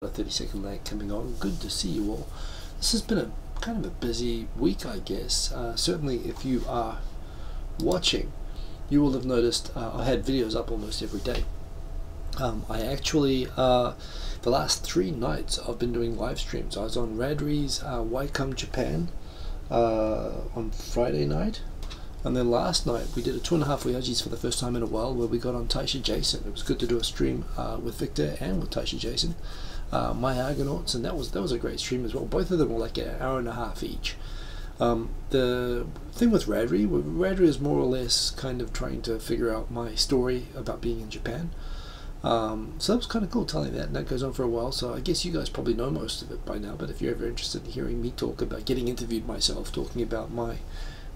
A 30-second lag coming on. Good to see you all. This has been a kind of a busy week, I guess. Certainly if you are watching, you will have noticed I had videos up almost every day. I actually, the last 3 nights I've been doing live streams. I was on Radri's Waikam Japan on Friday night, and then last night we did a 2.5 Voyages for the first time in a while, where we got on Taisha Jason. It was good to do a stream with Victor and with Taisha Jason, my Argonauts, and that was a great stream as well. Both of them were like an hour and a half each. The thing with Radri is more or less kind of trying to figure out my story about being in Japan. So that was kind of cool telling that, and that goes on for a while, so I guess you guys probably know most of it by now, but if you're ever interested in hearing me talk about getting interviewed myself, talking about my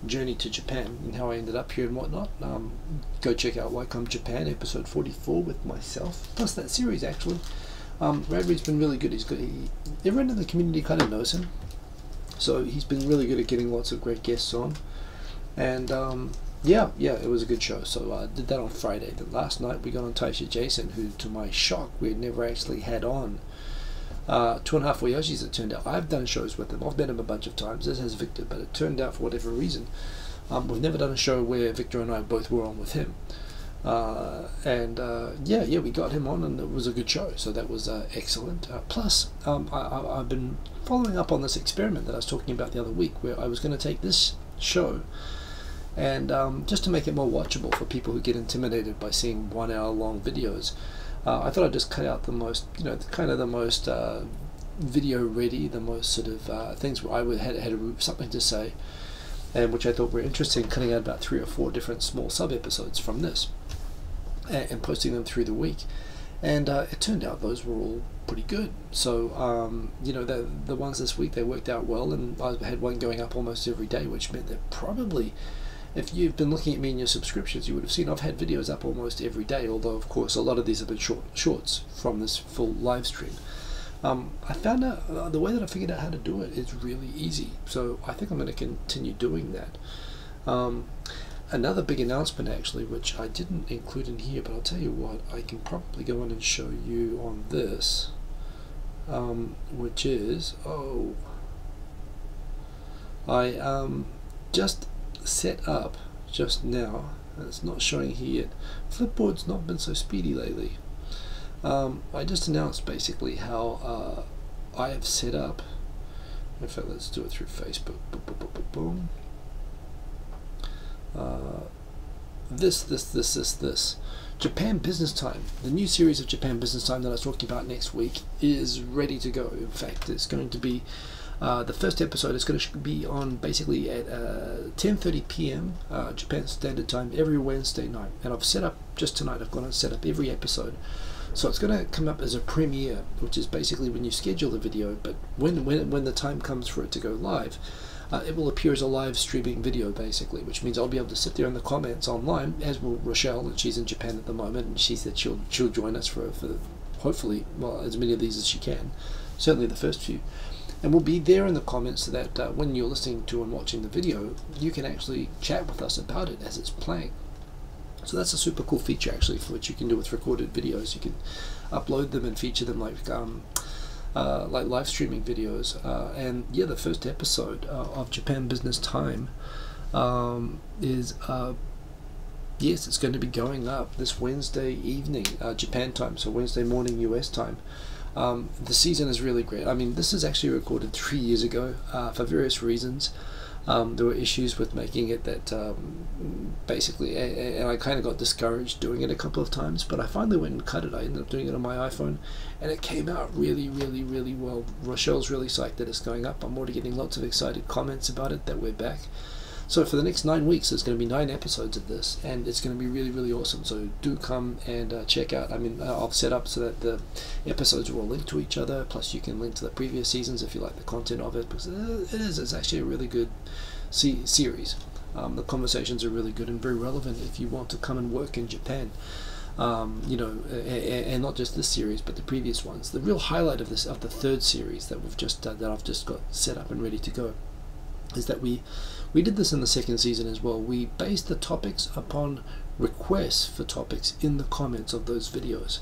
journey to Japan and how I ended up here and whatnot, go check out Waikam Japan episode 44 with myself, plus that series actually. Radri's been really good. Everyone in the community kind of knows him, so he's been really good at getting lots of great guests on, and yeah, it was a good show. So I did that on Friday. Then last night we got on Taisha Jason, who to my shock we had never actually had on. 2.5 Voyages, it turned out. I've done shows with him. I've met him a bunch of times, as has Victor, but it turned out for whatever reason we've never done a show where Victor and I both were on with him. Yeah, we got him on, and it was a good show, so that was excellent. Plus I've been following up on this experiment that I was talking about the other week, where I was going to take this show and just to make it more watchable for people who get intimidated by seeing 1 hour long videos, I thought I'd just cut out the most, kind of the most video ready, the most sort of things where I had something to say, and which I thought were interesting, cutting out about 3 or 4 different small sub-episodes from this and posting them through the week. And it turned out those were all pretty good. So, the ones this week, they worked out well, and I had one going up almost every day, which meant that probably, if you've been looking at me in your subscriptions, you would have seen I've had videos up almost every day, although of course a lot of these have been shorts from this full live stream. I found out the way that I figured out how to do it is really easy, so I think I'm going to continue doing that. Another big announcement actually, which I didn't include in here, but I'll tell you what, I can probably go on and show you on this, which is, I just set up just now, and it's not showing here yet. Flipboard's not been so speedy lately. I just announced basically how I have set up, in fact let's do it through Facebook, boom. This Japan Business Time, the new series of Japan Business Time that I was talking about next week, is ready to go. In fact, it's going to be the first episode is going to be on basically at 10:30 p.m. Japan Standard Time every Wednesday night, and I've set up just tonight. I've gone and set up every episode, so it's going to come up as a premiere, which is basically when you schedule the video, but when the time comes for it to go live, it will appear as a live streaming video basically, which means I'll be able to sit there in the comments online, as will Rochelle, and she's in Japan at the moment, and she said she'll join us for hopefully, well, as many of these as she can, certainly the first few. And we'll be there in the comments, so that when you're listening to and watching the video, you can actually chat with us about it as it's playing. So that's a super cool feature actually, for which you can do with recorded videos. You can upload them and feature them like live streaming videos. And yeah, the first episode of Japan Business Time is yes, it's going to be going up this Wednesday evening, Japan time, so Wednesday morning US time. The season is really great. I mean, this is actually recorded 3 years ago for various reasons. There were issues with making it that basically, and I kind of got discouraged doing it a couple of times, but I finally went and cut it. I ended up doing it on my iPhone, and it came out really well. Rochelle's really psyched that it's going up. I'm already getting lots of excited comments about it, that we're back. So for the next 9 weeks, there's going to be 9 episodes of this, and it's going to be really awesome. So do come and check out. I mean, I've set up so that the episodes are all linked to each other, plus you can link to the previous seasons if you like the content of it, because it's actually a really good series. The conversations are really good and very relevant if you want to come and work in Japan. And not just this series, but the previous ones. The real highlight of the 3rd series that I've just got set up and ready to go is that we did this in the 2nd season as well. We based the topics upon requests for topics in the comments of those videos.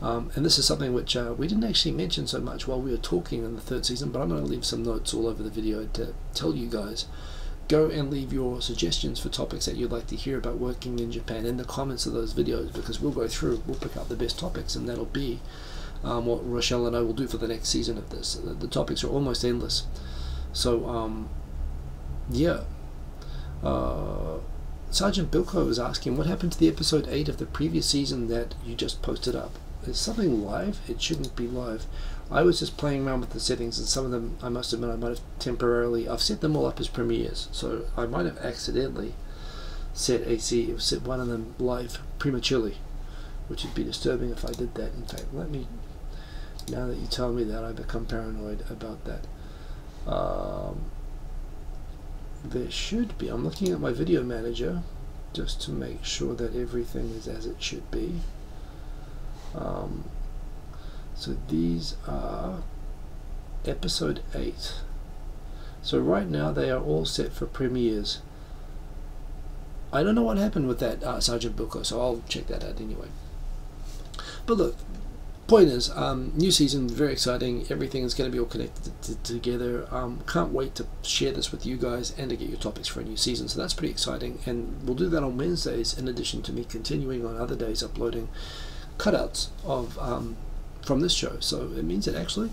And this is something which we didn't actually mention so much while we were talking in the third season, but I'm going to leave some notes all over the video to tell you guys. Go and leave your suggestions for topics that you'd like to hear about working in Japan in the comments of those videos, because we'll go through, we'll pick out the best topics, and that'll be what Rochelle and I will do for the next season of this. The topics are almost endless. So, yeah. Sergeant Bilko is asking, what happened to the episode 8 of the previous season that you just posted up? Is something live? It shouldn't be live. I was just playing around with the settings, and some of them, I must admit, I might have temporarily, I've set them all up as premieres, so I might have accidentally set one of them live prematurely, which would be disturbing if I did that. In fact, let me, now that you tell me that, I become paranoid about that. There should be, I'm looking at my video manager just to make sure that everything is as it should be. So these are episode 8. So right now they are all set for premieres. I don't know what happened with that, Sergeant Bilko, so I'll check that out anyway. But look, point is, new season, very exciting. Everything is going to be all connected together. Can't wait to share this with you guys and to get your topics for a new season. So that's pretty exciting, and we'll do that on Wednesdays in addition to me continuing on other days uploading cutouts of from this show. So it means that actually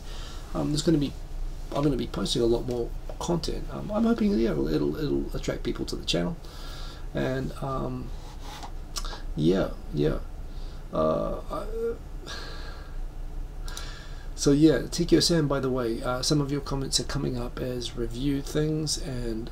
I'm going to be posting a lot more content. I'm hoping, yeah, it'll attract people to the channel, and so yeah, Tikio-san, by the way, some of your comments are coming up as review things, and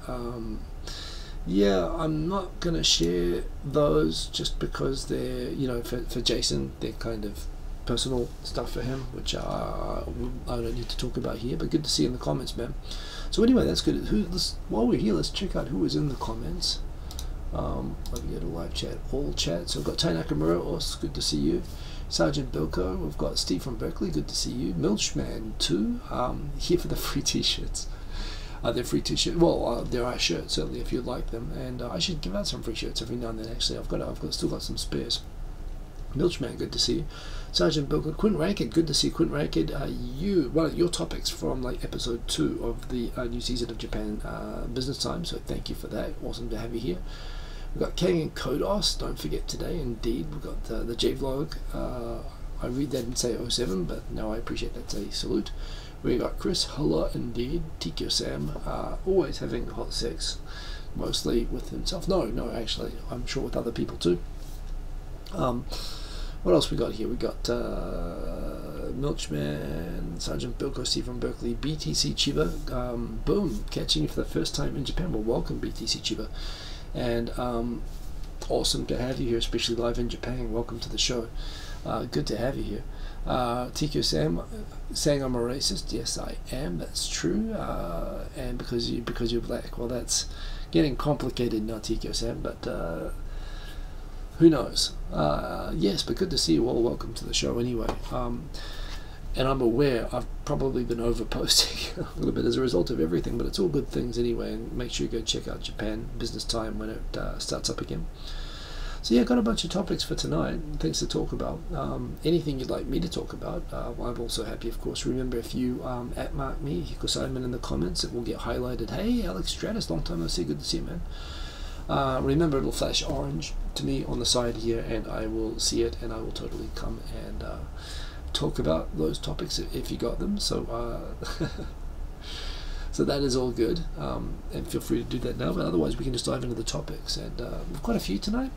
yeah, I'm not going to share those just because they're, you know, for Jason, they're kind of personal stuff for him, which I don't need to talk about here, but good to see in the comments, man. So anyway, that's good. While we're here, let's check out who is in the comments. Let me go to live chat, all chat. So we've got Tai Nakamura, Os, good to see you. Sergeant Bilko, we've got Steve from Berkeley, good to see you. Milchman too, here for the free t-shirts. They're free t-shirts. Well, there are shirts certainly if you'd like them, and I should give out some free shirts every now and then. Actually, I've still got some spares. Milchman, good to see you. Sergeant Bilko, Quint Ranked, good to see you. Quint Ranked, one of your topics from like episode 2 of the new season of Japan Business Time. So thank you for that. Awesome to have you here. We've got Kang and Kodos, don't forget today, indeed. We've got the J-Vlog. I read that and say 07, but no, I appreciate that's a salute. We got Chris, hello indeed. Tikio Sam, always having hot sex, mostly with himself. No, actually, I'm sure with other people too. What else we got here? We got Milchman, Sergeant Bilko, Steve from Berkeley, BTC Chiba. Boom, catching you for the first time in Japan. Well, welcome BTC Chiba. And awesome to have you here, especially live in Japan. Welcome to the show. Good to have you here. TQ Sam saying I'm a racist. Yes, I am. That's true. And because you're black. Well, that's getting complicated now, TQ Sam. But who knows? Yes, but good to see you all. Welcome to the show anyway. And I'm aware I've probably been over-posting a little bit as a result of everything, but it's all good things anyway, and make sure you go check out Japan Business Time when it starts up again. So yeah, got a bunch of topics for tonight, things to talk about. Anything you'd like me to talk about, I'm also happy, of course. Remember, if you @mark me, Hiko Simon in the comments, it will get highlighted. Hey, Alex Stratus, long time no see, good to see you, man. Remember, it'll flash orange to me on the side here, and I will see it, and I will totally come and talk about those topics if you got them. So so that is all good, and feel free to do that now, but otherwise we can just dive into the topics, and we've got a few tonight.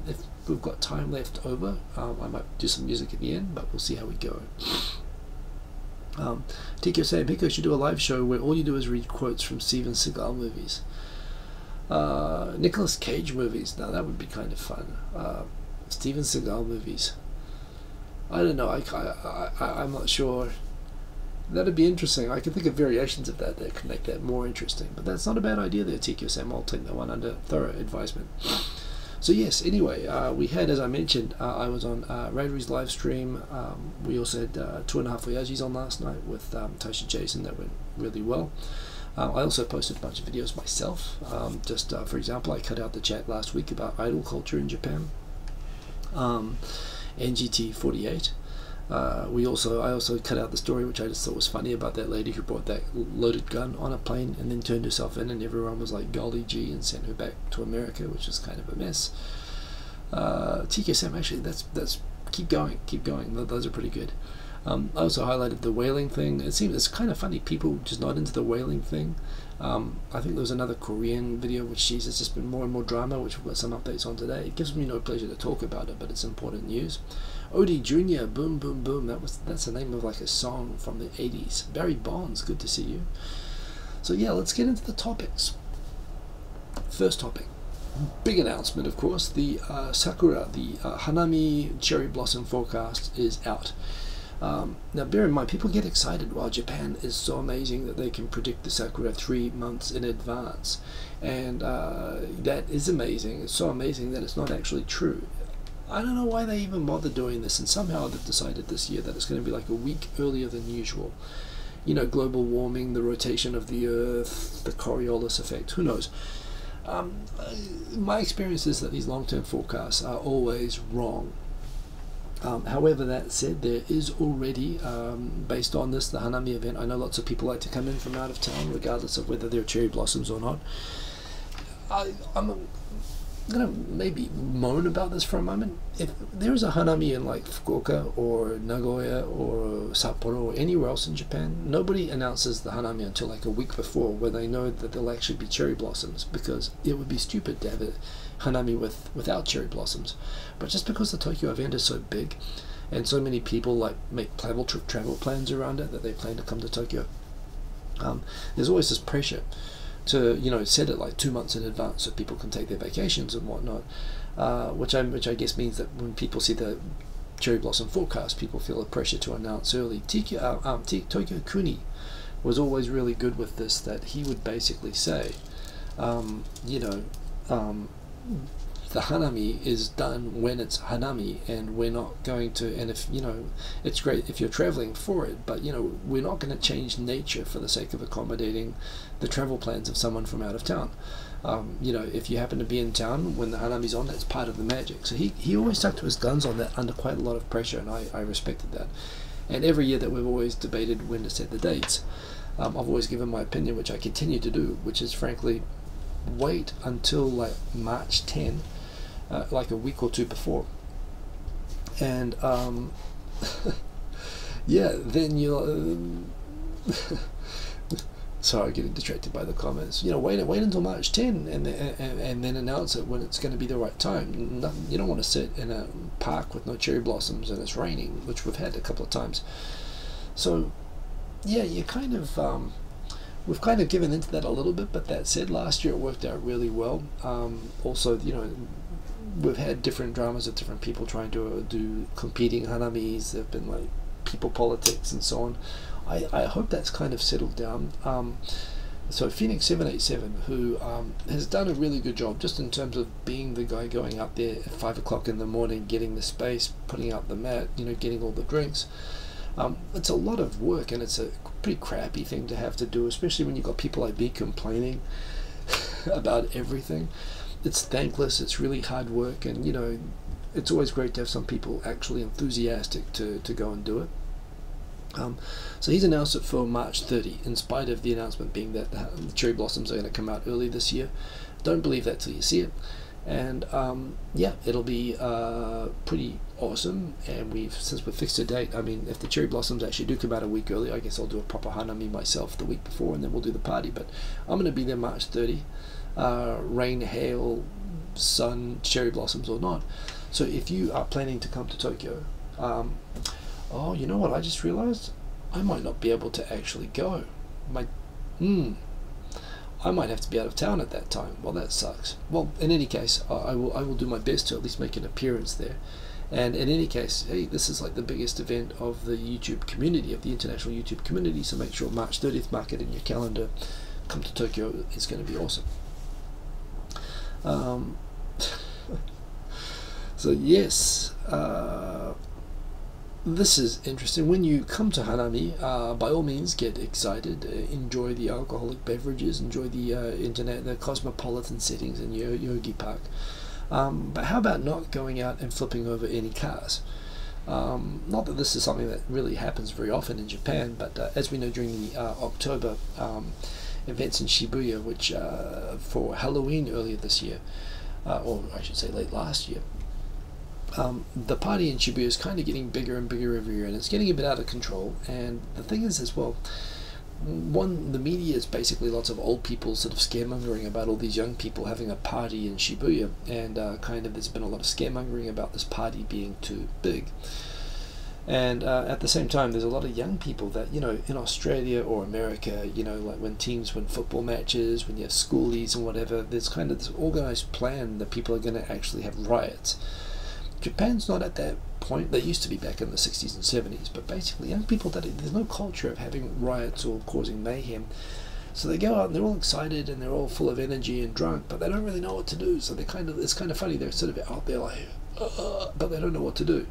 If we've got time left over, I might do some music at the end, but we'll see how we go. TK saying Hiko should do a live show where all you do is read quotes from Steven Seagal movies. Nicolas Cage movies, now that would be kind of fun. Steven Seagal movies, I don't know, I'm not sure. That'd be interesting. I can think of variations of that could make that more interesting, but that's not a bad idea there, TQ Sam. I'll take that one under thorough advisement. So yes, anyway, we had, as I mentioned, I was on Radery's live stream. We also had 2.5 Voyages on last night with Tosha Jason. That went really well. I also posted a bunch of videos myself. For example, I cut out the chat last week about idol culture in Japan. NGT 48. I also cut out the story, which I just thought was funny, about that lady who brought that loaded gun on a plane and then turned herself in, and everyone was like, golly gee, and sent her back to America, which is kind of a mess. TK Sam, actually, that's keep going. Those are pretty good. I also highlighted the whaling thing. It's kind of funny, people just not into the whaling thing. I think there was another Korean video which has just been more and more drama, which we've got some updates on today. It gives me no pleasure to talk about it, but it's important news. Odie Jr., Boom Boom Boom, that's the name of like a song from the 80s. Barry Bonds, good to see you. So yeah, let's get into the topics. First topic, big announcement, of course. The Sakura, the hanami cherry blossom forecast is out. Now bear in mind, people get excited while Japan is so amazing that they can predict the Sakura 3 months in advance, and that is amazing. It's so amazing that it's not actually true. I don't know why they even bother doing this, and somehow they've decided this year that it's going to be like a week earlier than usual. You know, global warming, the rotation of the earth, the Coriolis effect, who knows. My experience is that these long-term forecasts are always wrong. However, that said, there is already, based on this, the Hanami event. I know lots of people like to come in from out of town, regardless of whether they're cherry blossoms or not. I'm going to maybe moan about this for a moment. If there is a Hanami in like Fukuoka or Nagoya or Sapporo or anywhere else in Japan, nobody announces the Hanami until like a week before, where they know that there'll actually be cherry blossoms, because it would be stupid to have a Hanami without cherry blossoms. But just because the Tokyo event is so big and so many people like make travel plans around it, that they plan to come to Tokyo, there's always this pressure to, you know, set it like 2 months in advance so people can take their vacations and whatnot, which I guess means that when people see the cherry blossom forecast, people feel a pressure to announce early. Tokyo Kuni was always really good with this, that he would basically say, the hanami is done when it's hanami, and we're not going to, and if, you know, it's great if you're traveling for it, but, you know, we're not going to change nature for the sake of accommodating the travel plans of someone from out of town. You know, if you happen to be in town when the hanami's on, that's part of the magic. So he always stuck to his guns on that under quite a lot of pressure, and I respected that. And every year that we've always debated when to set the dates, I've always given my opinion, which I continue to do, which is frankly, wait until like March 10, like a week or two before, and yeah, then you'll sorry, getting distracted by the comments. You know, wait until March 10 and then announce it when it's going to be the right time. You don't want to sit in a park with no cherry blossoms and it's raining, which we've had a couple of times. So yeah, you kind of we've kind of given into that a little bit, but that said, last year it worked out really well. Also, you know, we've had different dramas of different people trying to do competing hanamis. There have been like people politics and so on. I hope that's kind of settled down. So Phoenix 787, who has done a really good job just in terms of being the guy going up there at 5 o'clock in the morning, getting the space, putting out the mat, you know, getting all the drinks. It's a lot of work, and it's a pretty crappy thing to have to do, especially when you've got people like me complaining about everything. It's thankless, it's really hard work, and, you know, it's always great to have some people actually enthusiastic to go and do it. So he's announced it for March 30, in spite of the announcement being that the cherry blossoms are going to come out early this year. Don't believe that till you see it. And yeah, it'll be pretty awesome. And since we've fixed a date, I mean, if the cherry blossoms actually do come out a week early, I guess I'll do a proper hanami myself the week before, and then we'll do the party. But I'm going to be there March 30, rain, hail, sun, cherry blossoms or not. So if you are planning to come to Tokyo, oh, you know what I just realized? I might not be able to actually go. I might have to be out of town at that time. Well, that sucks. Well, in any case, I will do my best to at least make an appearance there. And in any case, hey, this is like the biggest event of the YouTube community, of the international YouTube community, so make sure March 30th, mark it in your calendar. Come to Tokyo, it's going to be awesome. So yes, this is interesting. When you come to Hanami, by all means get excited, enjoy the alcoholic beverages, enjoy the internet, the cosmopolitan settings in your Yogi Park. But how about not going out and flipping over any cars? Not that this is something that really happens very often in Japan, but as we know, during the October events in Shibuya, which for Halloween earlier this year, or I should say late last year, the party in Shibuya is kind of getting bigger and bigger every year, and it's getting a bit out of control. And the thing is, as well, the media is basically lots of old people sort of scaremongering about all these young people having a party in Shibuya, and there's been a lot of scaremongering about this party being too big. And at the same time, there's a lot of young people that, in Australia or America, like when teams win football matches, when you have schoolies and whatever, there's kind of this organized plan that people are going to actually have riots. Japan's not at that point. They used to be back in the 60s and 70s, but basically young people, there's no culture of having riots or causing mayhem. So they go out and they're all excited and they're all full of energy and drunk, but they don't really know what to do. So it's kind of funny. They're sort of out there like, but they don't know what to do.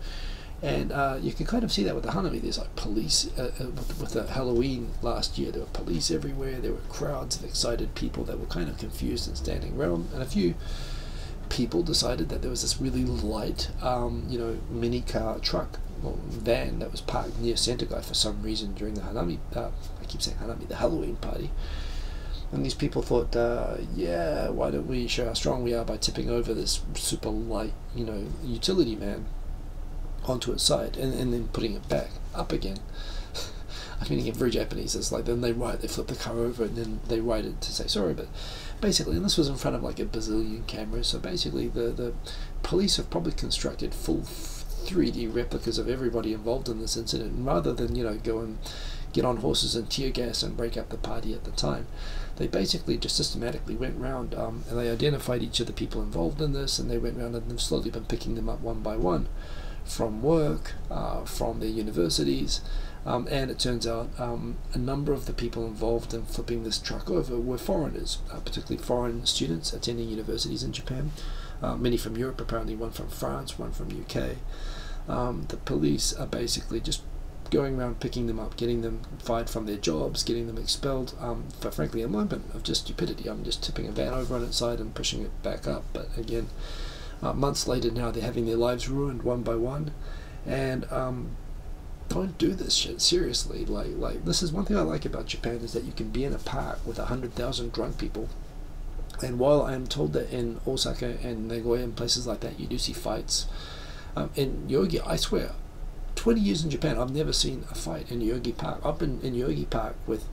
And you can kind of see that with the hanami. There's like police with the Halloween last year. There were police everywhere. There were crowds of excited people that were kind of confused and standing around. And a few people decided that there was this really light, mini car truck or van that was parked near Sentai for some reason during the hanami. I keep saying hanami, the Halloween party. And these people thought, why don't we show how strong we are by tipping over this super light, utility van onto its side and then putting it back up again. I mean, again, very Japanese. It's like then they flip the car over and then they write it to say sorry. But basically, and this was in front of like a bazillion cameras. So basically, the police have probably constructed full 3D replicas of everybody involved in this incident, and rather than go and get on horses and tear gas and break up the party at the time, they basically just systematically went round and they identified each of the people involved in this, and they went round and they've slowly been picking them up one by one from work, from their universities. And it turns out a number of the people involved in flipping this truck over were foreigners, particularly foreign students attending universities in Japan, many from Europe, apparently one from France, one from UK. The police are basically just going around picking them up, getting them fired from their jobs, getting them expelled for, frankly, a moment of just stupidity. I'm just tipping a van over on its side and pushing it back up. But again, months later now, they're having their lives ruined one by one. And don't do this shit, seriously. Like this is one thing I like about Japan, is that you can be in a park with 100,000 drunk people, and while I'm told that in Osaka and Nagoya and places like that you do see fights, in Yogi, I swear, 20 years in Japan, I've never seen a fight in Yogi Park. I've been in Yogi Park with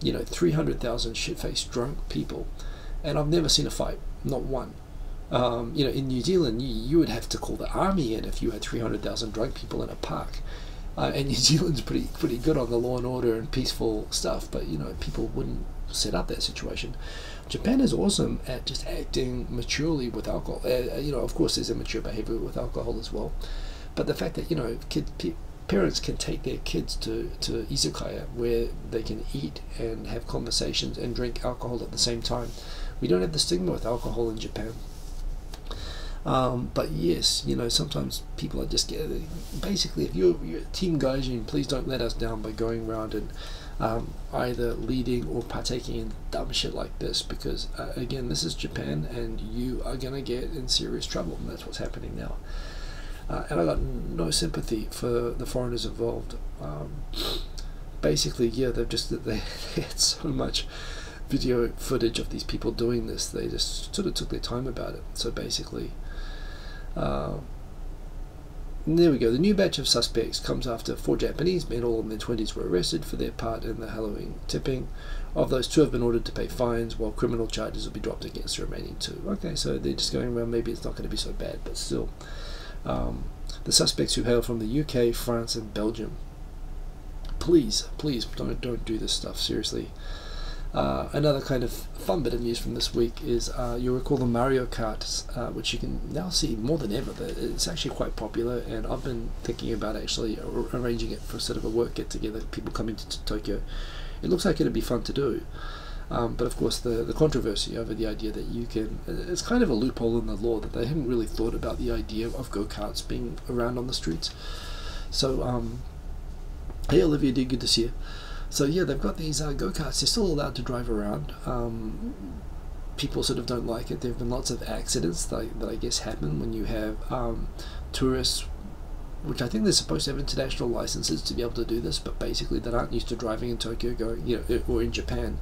300,000 shit-faced drunk people, and I've never seen a fight, not one. In New Zealand, you would have to call the army in if you had 300,000 drunk people in a park. And New Zealand's pretty good on the law and order and peaceful stuff, but people wouldn't set up that situation. Japan is awesome at just acting maturely with alcohol. Of course, there's immature behavior with alcohol as well, but the fact that parents can take their kids to izakaya where they can eat and have conversations and drink alcohol at the same time. We don't have the stigma with alcohol in Japan. But yes, sometimes people are just basically, if you're Team Gaijin, please don't let us down by going around and either leading or partaking in dumb shit like this, because again, this is Japan and you are gonna get in serious trouble, and that's what's happening now. And I got no sympathy for the foreigners involved. Basically, yeah, they had so much video footage of these people doing this, they just sort of took their time about it. So basically, there we go. The new batch of suspects comes after 4 Japanese men, all in their 20s, were arrested for their part in the Halloween tipping. Of those, 2 have been ordered to pay fines, while criminal charges will be dropped against the remaining 2. Okay, so they're just going around, maybe it's not going to be so bad, but still. The suspects, who hail from the UK, France and Belgium. Please don't do this stuff, seriously. Another kind of fun bit of news from this week is you'll recall the Mario Kart, which you can now see more than ever. It's actually quite popular, and I've been thinking about actually arranging it for sort of a work get-together, people coming to Tokyo. It looks like it'd be fun to do, but of course the controversy over the idea that you can, it's kind of a loophole in the law that they haven't really thought about the idea of go-karts being around on the streets. So hey Olivia D, good to see you. So yeah, they've got these go-karts. They're still allowed to drive around. People sort of don't like it. There have been lots of accidents that I guess happen when you have tourists which I think they're supposed to have international licenses to be able to do this, but basically they aren't used to driving in Tokyo, going, or in Japan,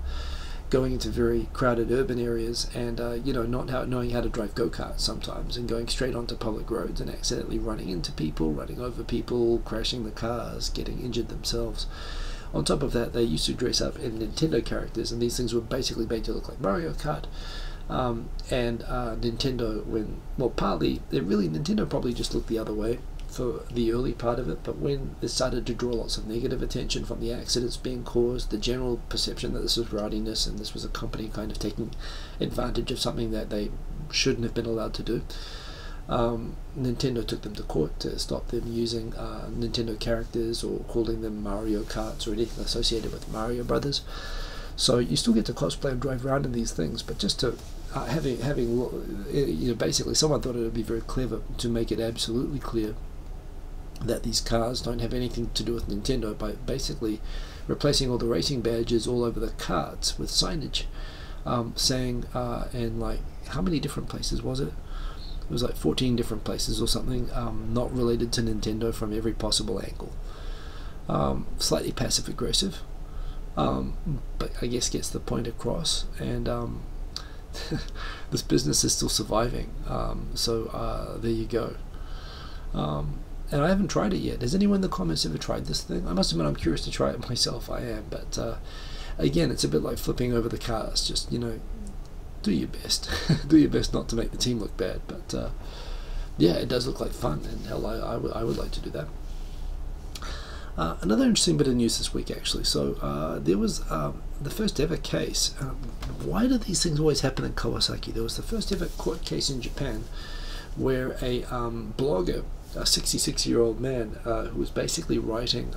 going into very crowded urban areas, and not knowing how to drive go-karts sometimes, and going straight onto public roads and accidentally running into people, running over people, crashing the cars, getting injured themselves. On top of that, they used to dress up in Nintendo characters, and these things were basically made to look like Mario Kart. And Nintendo, Nintendo probably just looked the other way for the early part of it, but when it started to draw lots of negative attention from the accidents being caused, the general perception that this was rowdiness and this was a company kind of taking advantage of something that they shouldn't have been allowed to do, Nintendo took them to court to stop them using Nintendo characters or calling them Mario Karts or anything associated with Mario Brothers. So you still get to cosplay and drive around in these things, but just to basically someone thought it would be very clever to make it absolutely clear that these cars don't have anything to do with Nintendo by basically replacing all the racing badges all over the carts with signage, saying, and like, how many different places was it? It was like 14 different places or something, not related to Nintendo from every possible angle. Slightly passive aggressive, but I guess gets the point across, and this business is still surviving, so there you go. And I haven't tried it yet. Has anyone in the comments ever tried this thing? I must admit I'm curious to try it myself. I am, but again, it's a bit like flipping over the cars. Just, do your best. Do your best not to make the team look bad. But yeah, it does look like fun, and hell, I would like to do that. Another interesting bit of news this week, actually. So there was the first ever case. Why do these things always happen in Kawasaki? There was the first ever court case in Japan where a blogger, a 66-year-old man who was basically writing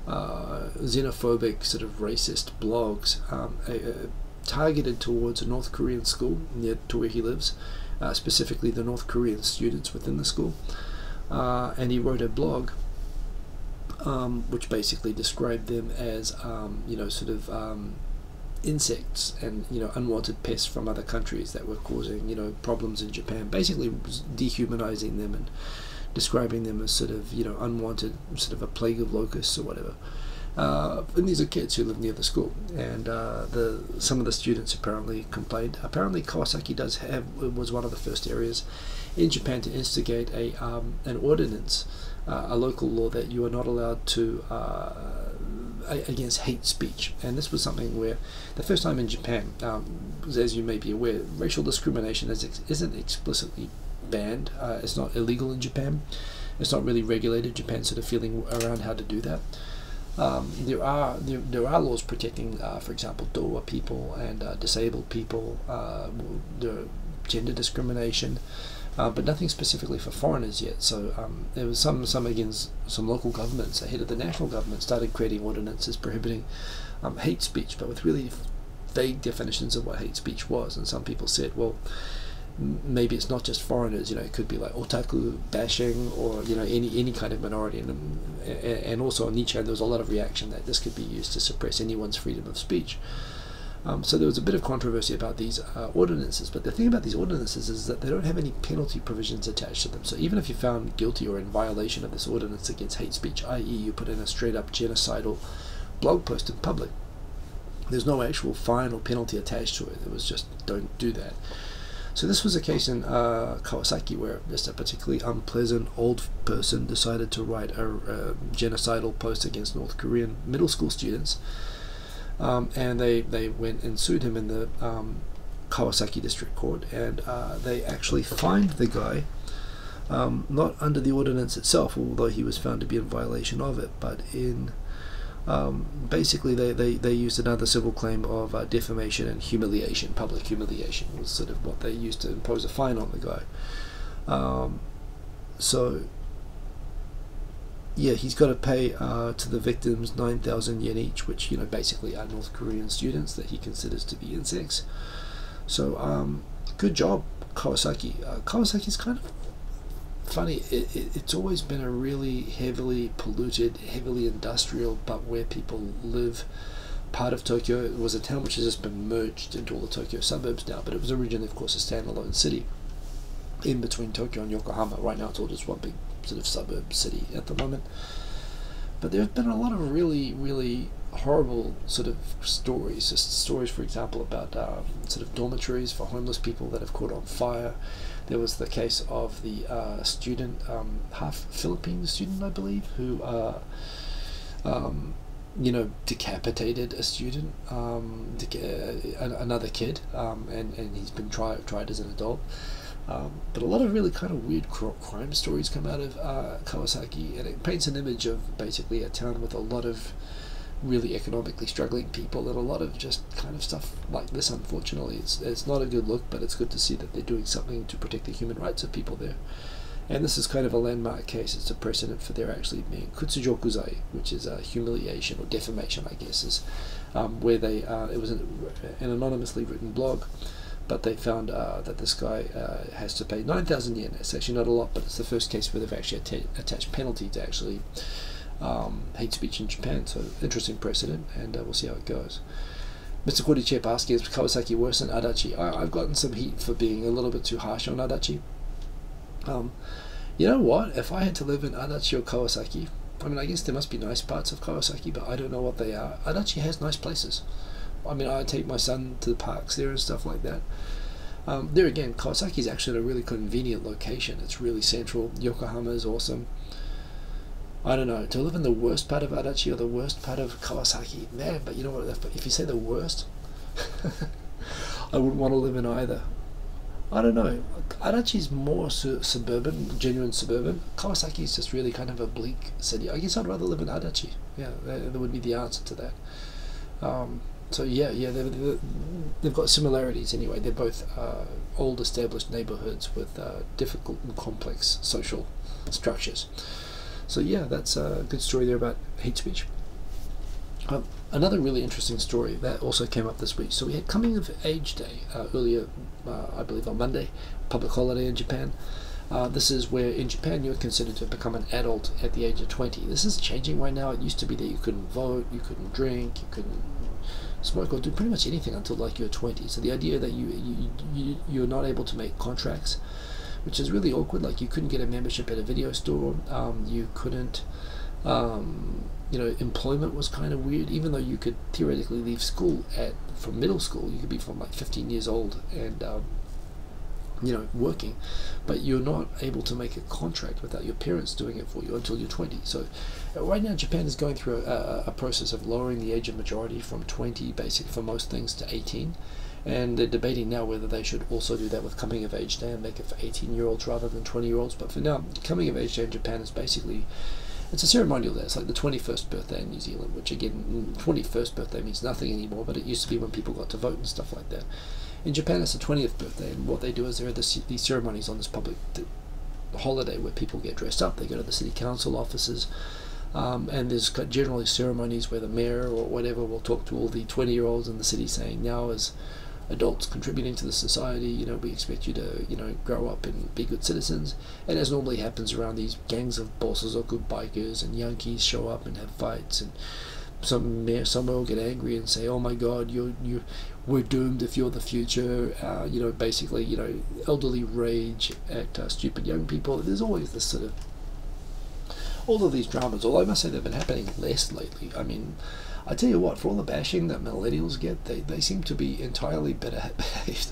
xenophobic, sort of racist blogs targeted towards a North Korean school near to where he lives, specifically the North Korean students within the school, and he wrote a blog which basically described them as insects and unwanted pests from other countries that were causing problems in Japan, basically dehumanizing them and describing them as sort of unwanted, sort of a plague of locusts or whatever. And these are kids who live near the school, and some of the students apparently complained. Apparently Kawasaki was one of the first areas in Japan to instigate an ordinance, a local law that you are not allowed to against hate speech. And this was something where the first time in Japan, as you may be aware, racial discrimination isn't explicitly banned. It's not illegal in Japan. It's not really regulated. Japan's sort of feeling around how to do that. There are laws protecting, for example, Dowa people and disabled people, gender discrimination, but nothing specifically for foreigners yet. So there was some against some local governments ahead of the national government started creating ordinances prohibiting hate speech, but with really vague definitions of what hate speech was. And some people said, well, maybe it's not just foreigners, it could be like otaku bashing or any kind of minority, and also on Nichian there was a lot of reaction that this could be used to suppress anyone's freedom of speech. So there was a bit of controversy about these ordinances, but the thing about these ordinances is that they don't have any penalty provisions attached to them. So even if you're found guilty or in violation of this ordinance against hate speech, i.e. you put in a straight up genocidal blog post in public, there's no actual fine or penalty attached to it. It was just, don't do that. So this was a case in Kawasaki where just a particularly unpleasant old person decided to write a genocidal post against North Korean middle school students, and they went and sued him in the Kawasaki District Court, and they actually fined the guy, not under the ordinance itself, although he was found to be in violation of it, but in basically they used another civil claim of defamation and humiliation. Public humiliation was sort of what they used to impose a fine on the guy. So yeah, he's got to pay to the victims 9,000 yen each, which basically are North Korean students that he considers to be insects. So good job, Kawasaki. Kawasaki's kind of funny. It's always been a really heavily polluted, heavily industrial, but where people live, part of Tokyo. It was a town which has just been merged into all the Tokyo suburbs now, but it was originally, of course, a standalone city in between Tokyo and Yokohama. Right now it's all just one big sort of suburb city at the moment. But there have been a lot of really, really horrible sort of stories. Just stories, for example, about sort of dormitories for homeless people that have caught on fire. There was the case of the student, half Philippine student, I believe, who decapitated a student, another kid, and he's been tried as an adult. But a lot of really kind of weird crime stories come out of Kawasaki, and it paints an image of basically a town with a lot of really economically struggling people and a lot of just kind of stuff like this. Unfortunately, it's not a good look, but it's good to see that they're doing something to protect the human rights of people there. And this is kind of a landmark case. It's a precedent for there actually being kutsujokuzai, which is humiliation or defamation, I guess, is where they it was an anonymously written blog, but they found that this guy has to pay 9,000 yen. It's actually not a lot, but it's the first case where they've actually attached penalty to actually hate speech in Japan. So interesting precedent, and we'll see how it goes. Mr. Korichep asking, is Kawasaki worse than Adachi? I've gotten some heat for being a little bit too harsh on Adachi. You know what? If I had to live in Adachi or Kawasaki, I mean, I guess there must be nice parts of Kawasaki, but I don't know what they are. Adachi has nice places. I mean, I take my son to the parks there and stuff like that. There again, Kawasaki is actually a really convenient location. It's really central. Yokohama is awesome. I don't know, to live in the worst part of Adachi or the worst part of Kawasaki, man, but you know what, if you say the worst, I wouldn't want to live in either. I don't know, Adachi's more suburban, genuine suburban. Kawasaki is just really kind of a bleak city. I guess I'd rather live in Adachi. Yeah, that would be the answer to that. So yeah, they've got similarities anyway. They're both old established neighborhoods with difficult and complex social structures. So yeah, that's a good story there about hate speech. Another really interesting story that also came up this week. So we had Coming of Age Day earlier, I believe on Monday, public holiday in Japan. This is where in Japan you're considered to become an adult at the age of 20. This is changing right now. It used to be that you couldn't vote, you couldn't drink, you couldn't smoke or do pretty much anything until like you're 20. So the idea that you're not able to make contracts, which is really awkward. Like you couldn't get a membership at a video store, you couldn't, employment was kind of weird, even though you could theoretically leave school from middle school. You could be from like 15 years old and working, but you're not able to make a contract without your parents doing it for you until you're 20. So right now Japan is going through a process of lowering the age of majority from 20 basically for most things to 18. And they're debating now whether they should also do that with Coming of Age Day and make it for 18-year-olds rather than 20-year-olds. But for now, Coming of Age Day in Japan is basically, it's a ceremonial day. It's like the 21st birthday in New Zealand, which again, 21st birthday means nothing anymore, but it used to be when people got to vote and stuff like that. In Japan, it's the 20th birthday, and what they do is there are these ceremonies on this public holiday where people get dressed up. They go to the city council offices, and there's generally ceremonies where the mayor or whatever will talk to all the 20-year-olds in the city saying, now as adults contributing to the society, we expect you to, grow up and be good citizens. And as normally happens around these gangs of Bosozoku bikers and Yankees show up and have fights, and some mayor somewhere will get angry and say, oh my god, we're doomed if you're the future, basically, elderly rage at stupid young people. There's always this sort of, all of these dramas, although I must say they've been happening less lately. I mean, I tell you what, for all the bashing that millennials get, they seem to be entirely better behaved.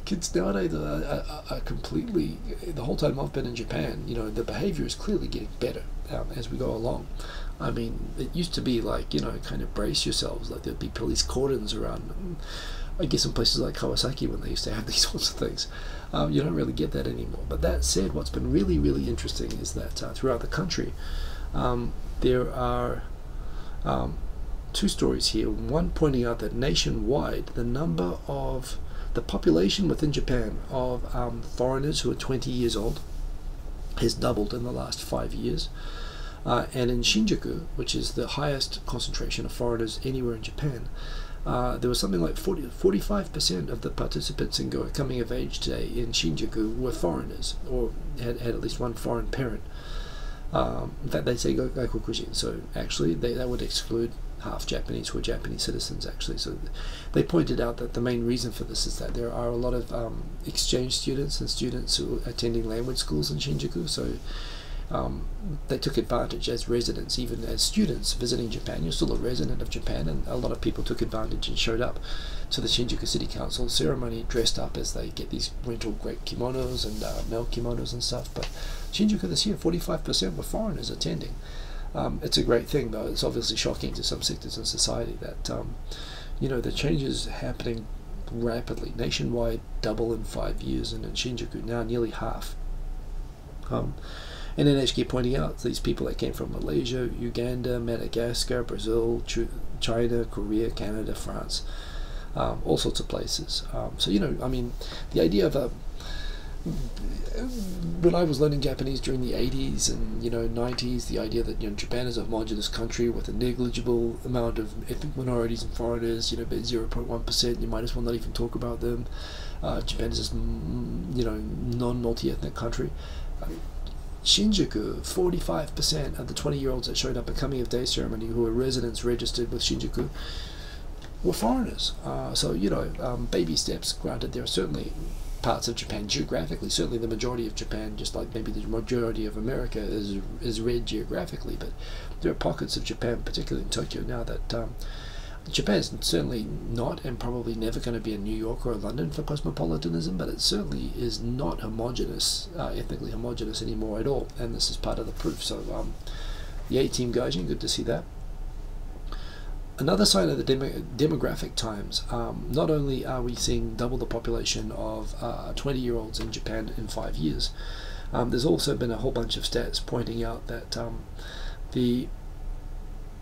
Kids nowadays are completely, the whole time I've been in Japan, the behavior is clearly getting better as we go along. I mean, it used to be like, kind of brace yourselves, like there'd be police cordons around, I guess in places like Kawasaki when they used to have these sorts of things. You don't really get that anymore. But that said, what's been really, really interesting is that throughout the country, there are two stories here. One pointing out that nationwide, the population within Japan of foreigners who are 20 years old has doubled in the last 5 years. And in Shinjuku, which is the highest concentration of foreigners anywhere in Japan, there was something like 45% of the participants in Coming of Age Day in Shinjuku were foreigners, or had at least one foreign parent. In fact, they say gaikokujin, so actually that would exclude half Japanese who are Japanese citizens, actually. So they pointed out that the main reason for this is that there are a lot of exchange students and students who are attending language schools in Shinjuku. So they took advantage as residents, even as students visiting Japan. You're still a resident of Japan, and a lot of people took advantage and showed up to the Shinjuku City Council ceremony dressed up as they get these rental great kimonos and male kimonos and stuff. But Shinjuku this year, 45% were foreigners attending. It's a great thing, though. It's obviously shocking to some sectors in society that the changes happening rapidly, nationwide, double in 5 years, and in Shinjuku now nearly half. And NHK pointing out these people that came from Malaysia, Uganda, Madagascar, Brazil, China, Korea, Canada, France, all sorts of places. So the idea of when I was learning Japanese during the 80s and 90s, the idea that Japan is a homogenous country with a negligible amount of ethnic minorities and foreigners, about 0.1%, you might as well not even talk about them. Japan is this non-multi-ethnic country. Shinjuku, 45% of the 20-year-olds that showed up at coming of day ceremony who were residents registered with Shinjuku were foreigners. Baby steps. Granted, there are certainly parts of Japan geographically, certainly the majority of Japan, just like maybe the majority of America is red geographically, but there are pockets of Japan, particularly in Tokyo now, that Japan is certainly not and probably never going to be a New York or a London for cosmopolitanism, but it certainly is not homogenous, ethnically homogenous anymore at all, and this is part of the proof. So the A-team Gaijin, good to see that. Another sign of the demographic times, not only are we seeing double the population of 20-year-olds in Japan in 5 years, there's also been a whole bunch of stats pointing out that the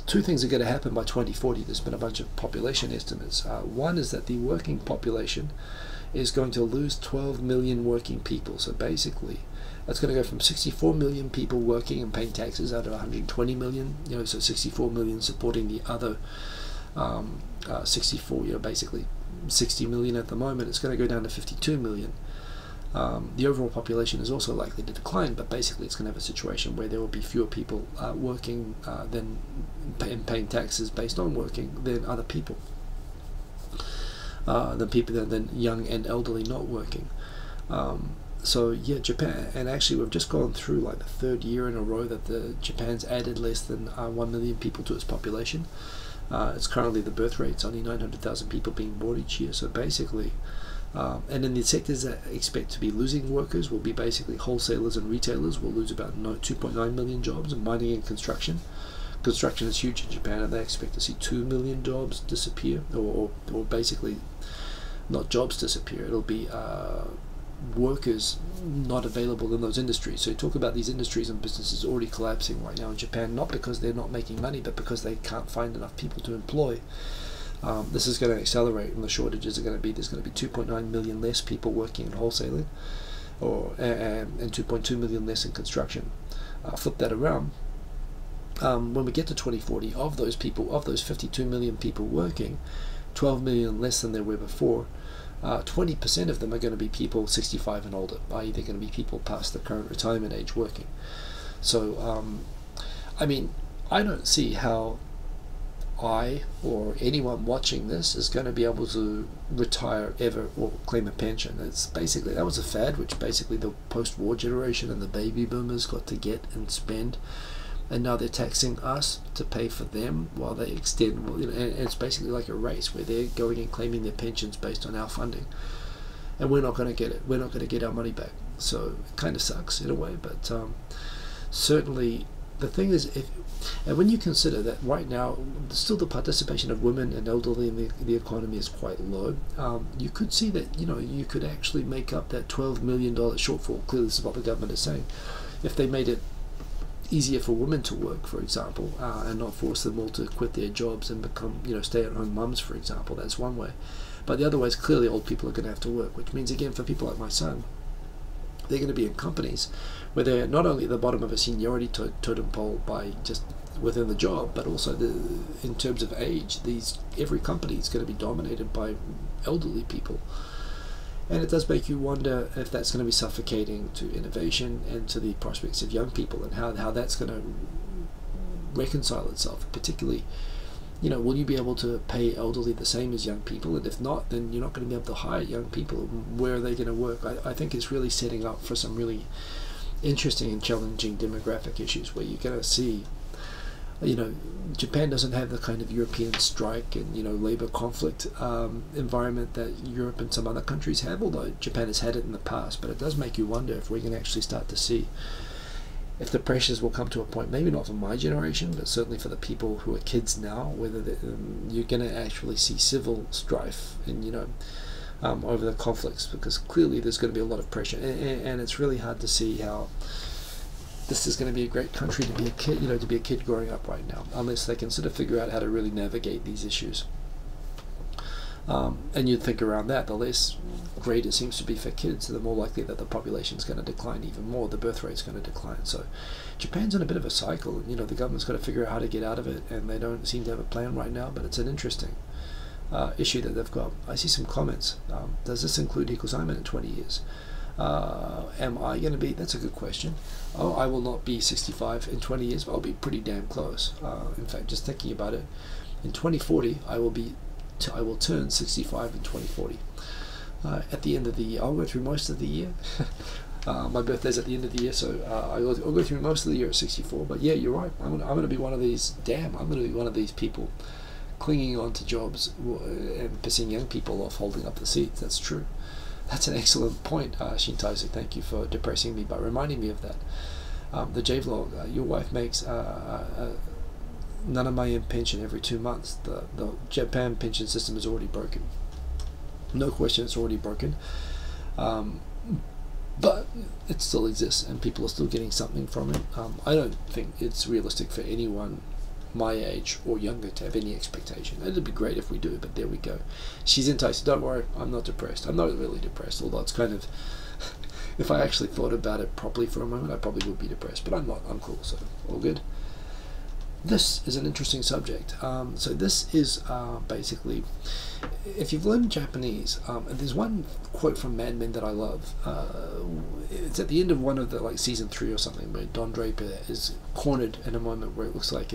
two things are going to happen by 2040. There's been a bunch of population estimates. One is that the working population is going to lose 12 million working people. So basically, that's going to go from 64 million people working and paying taxes out of 120 million, so 64 million supporting the other 64, basically 60 million at the moment. It's going to go down to 52 million. The overall population is also likely to decline, but basically it's going to have a situation where there will be fewer people working than paying taxes based on working than other people, than young and elderly not working. So yeah, Japan, and actually we've just gone through like the third year in a row that Japan's added less than 1 million people to its population. It's currently, the birth rate's only 900,000 people being born each year. So basically, and in the sectors that expect to be losing workers will be basically wholesalers and retailers will lose about 2.9 million jobs, and mining and construction. Construction is huge in Japan, and they expect to see 2 million jobs disappear, or basically not jobs disappear. It'll be workers not available in those industries. So you talk about these industries and businesses already collapsing right now in Japan, not because they're not making money, but because they can't find enough people to employ. This is going to accelerate, and the shortages are going to be, there's going to be 2.9 million less people working in wholesaling, and 2.2 million less in construction. Flip that around. When we get to 2040, of those 52 million people working, 12 million less than there were before. 20% of them are going to be people 65 and older, i.e. they're going to be people past the current retirement age working. So, I don't see how I or anyone watching this is going to be able to retire ever or claim a pension. It's basically, that was a fad which basically the post-war generation and the baby boomers got to get and spend, and now they're taxing us to pay for them while they extend. And it's basically like a race where they're going and claiming their pensions based on our funding, and we're not going to get it. We're not going to get our money back. So it kind of sucks in a way, but certainly the thing is, and when you consider that right now still the participation of women and elderly in the economy is quite low, you could see that you could actually make up that $12 million shortfall. Clearly this is what the government is saying. If they made it easier for women to work, for example, and not force them all to quit their jobs and become stay-at-home mums, for example, that's one way. But the other way is clearly old people are going to have to work, which means again for people like my son, they're going to be in companies where they're not only at the bottom of a seniority totem pole by just within the job, but also in terms of age, every company is going to be dominated by elderly people. And it does make you wonder if that's going to be suffocating to innovation and to the prospects of young people, and how that's going to reconcile itself. Particularly, will you be able to pay elderly the same as young people? And if not, then you're not going to be able to hire young people. Where are they going to work? I think it's really setting up for some really interesting and challenging demographic issues where you're going to see, Japan doesn't have the kind of European strike and labor conflict environment that Europe and some other countries have, although Japan has had it in the past. But it does make you wonder if we can actually start to see if the pressures will come to a point, maybe not for my generation, but certainly for the people who are kids now, whether you're going to actually see civil strife and over the conflicts, because clearly there's going to be a lot of pressure, and it's really hard to see how this is going to be a great country to be a kid, to be a kid growing up right now, unless they can sort of figure out how to really navigate these issues. And you'd think around that, the less great it seems to be for kids, the more likely that the population is going to decline even more, the birth rate is going to decline. So Japan's in a bit of a cycle, the government's got to figure out how to get out of it, and they don't seem to have a plan right now, but it's an interesting issue that they've got. I see some comments. Does this include Hikosaima in 20 years? Am I going to be? That's a good question. Oh, I will not be 65 in 20 years, but I'll be pretty damn close. In fact, just thinking about it, in 2040, I will turn 65 in 2040. At the end of the year, I'll go through most of the year. My birthday's at the end of the year, so I'll go through most of the year at 64. But yeah, you're right. I'm going to be one of these. I'm going to be one of these people clinging on to jobs and pissing young people off, holding up the seats. That's true. That's an excellent point, Shintaisu. Thank you for depressing me by reminding me of that. The J-Vlog, your wife makes hanami pension every 2 months. The Japan pension system is already broken. No question, it's already broken. But it still exists, and people are still getting something from it. I don't think it's realistic for anyone my age or younger to have any expectation. It'd be great if we do, but there we go. She's enticed. Don't worry, I'm not depressed. I'm not really depressed, although it's kind of if I actually thought about it properly for a moment, I probably would be depressed, but I'm not. I'm cool, so all good. This is an interesting subject. So this is basically, if you've learned Japanese, there's one quote from Mad Men that I love. It's at the end of one of the season 3 or something, where Don Draper is cornered in a moment where it looks like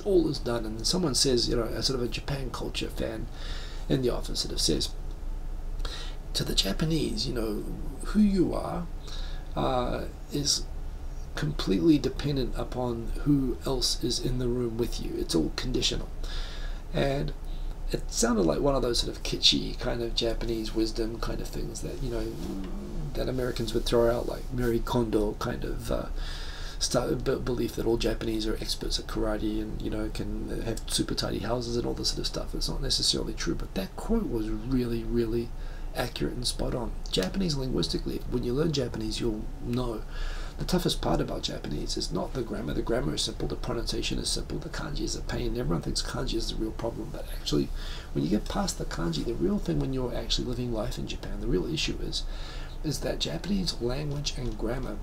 all is done, and then someone says, a sort of a Japan culture fan in the office sort of says to the Japanese, who you are is completely dependent upon who else is in the room with you. It's all conditional. And it sounded like one of those sort of kitschy kind of Japanese wisdom kind of things that that Americans would throw out, like Marie Kondo kind of belief that all Japanese are experts at karate and can have super tidy houses and all this sort of stuff. It's not necessarily true, but that quote was really, really accurate and spot on. Japanese linguistically, when you learn Japanese, you'll know the toughest part about Japanese is not the grammar. The grammar is simple, the pronunciation is simple, the kanji is a pain. Everyone thinks kanji is the real problem, but actually when you get past the kanji, the real thing when you're actually living life in Japan, the real issue is that Japanese language and grammar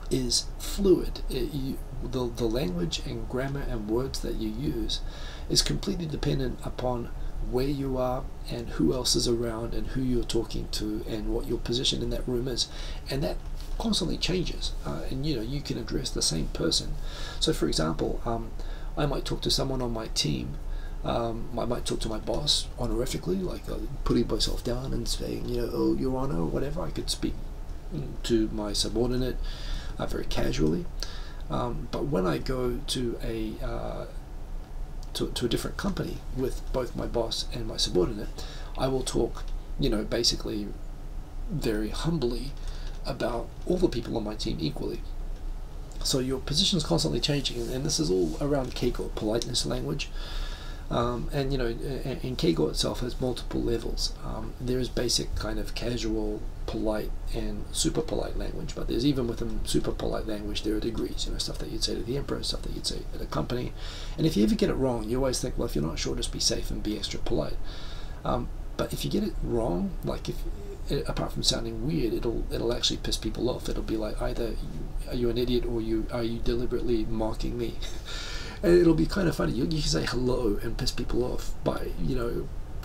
is fluid. The language and grammar and words that you use is completely dependent upon where you are and who else is around and who you're talking to and what your position in that room is, and that constantly changes, and you can address the same person. So for example, I might talk to someone on my team, I might talk to my boss honorifically, like putting myself down and saying, oh, Your Honor, or whatever. I could speak to my subordinate very casually, but when I go to a different company with both my boss and my subordinate, I will talk, basically very humbly about all the people on my team equally. So your position is constantly changing, and this is all around Keigo, politeness language. And Keigo itself has multiple levels. There is basic kind of casual, polite, and super polite language, but there's even within super polite language there are degrees, stuff that you'd say to the emperor, stuff that you'd say at a company. And if you ever get it wrong, you always think, well, if you're not sure, just be safe and be extra polite. But if you get it wrong, apart from sounding weird, it'll actually piss people off. It'll be like, either are you an idiot or are you deliberately mocking me? And it'll be kind of funny. You can say hello and piss people off by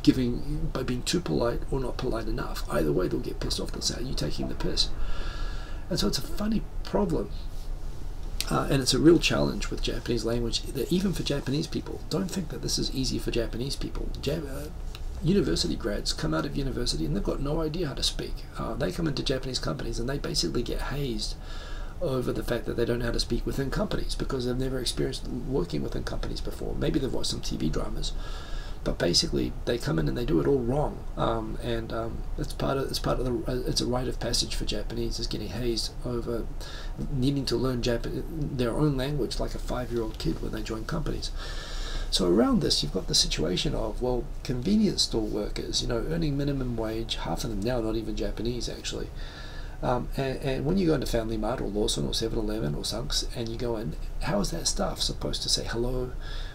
being too polite or not polite enough. Either way, they'll get pissed off. They'll say, are you taking the piss? And so it's a funny problem, and it's a real challenge with Japanese language, that even for Japanese people, don't think that this is easy for Japanese people. University grads come out of university and they've got no idea how to speak. They come into Japanese companies and they basically get hazed over the fact that they don't know how to speak within companies because they've never experienced working within companies before. Maybe they've watched some TV dramas, but basically they come in and they do it all wrong, and it's a rite of passage for Japanese, is getting hazed over needing to learn their own language like a 5-year-old kid when they join companies. So around this, you've got the situation of, well, convenience store workers, earning minimum wage, half of them now not even Japanese actually. And when you go into Family Mart or Lawson or 7-Eleven or Sunks and you go in, how is that staff supposed to say, hello,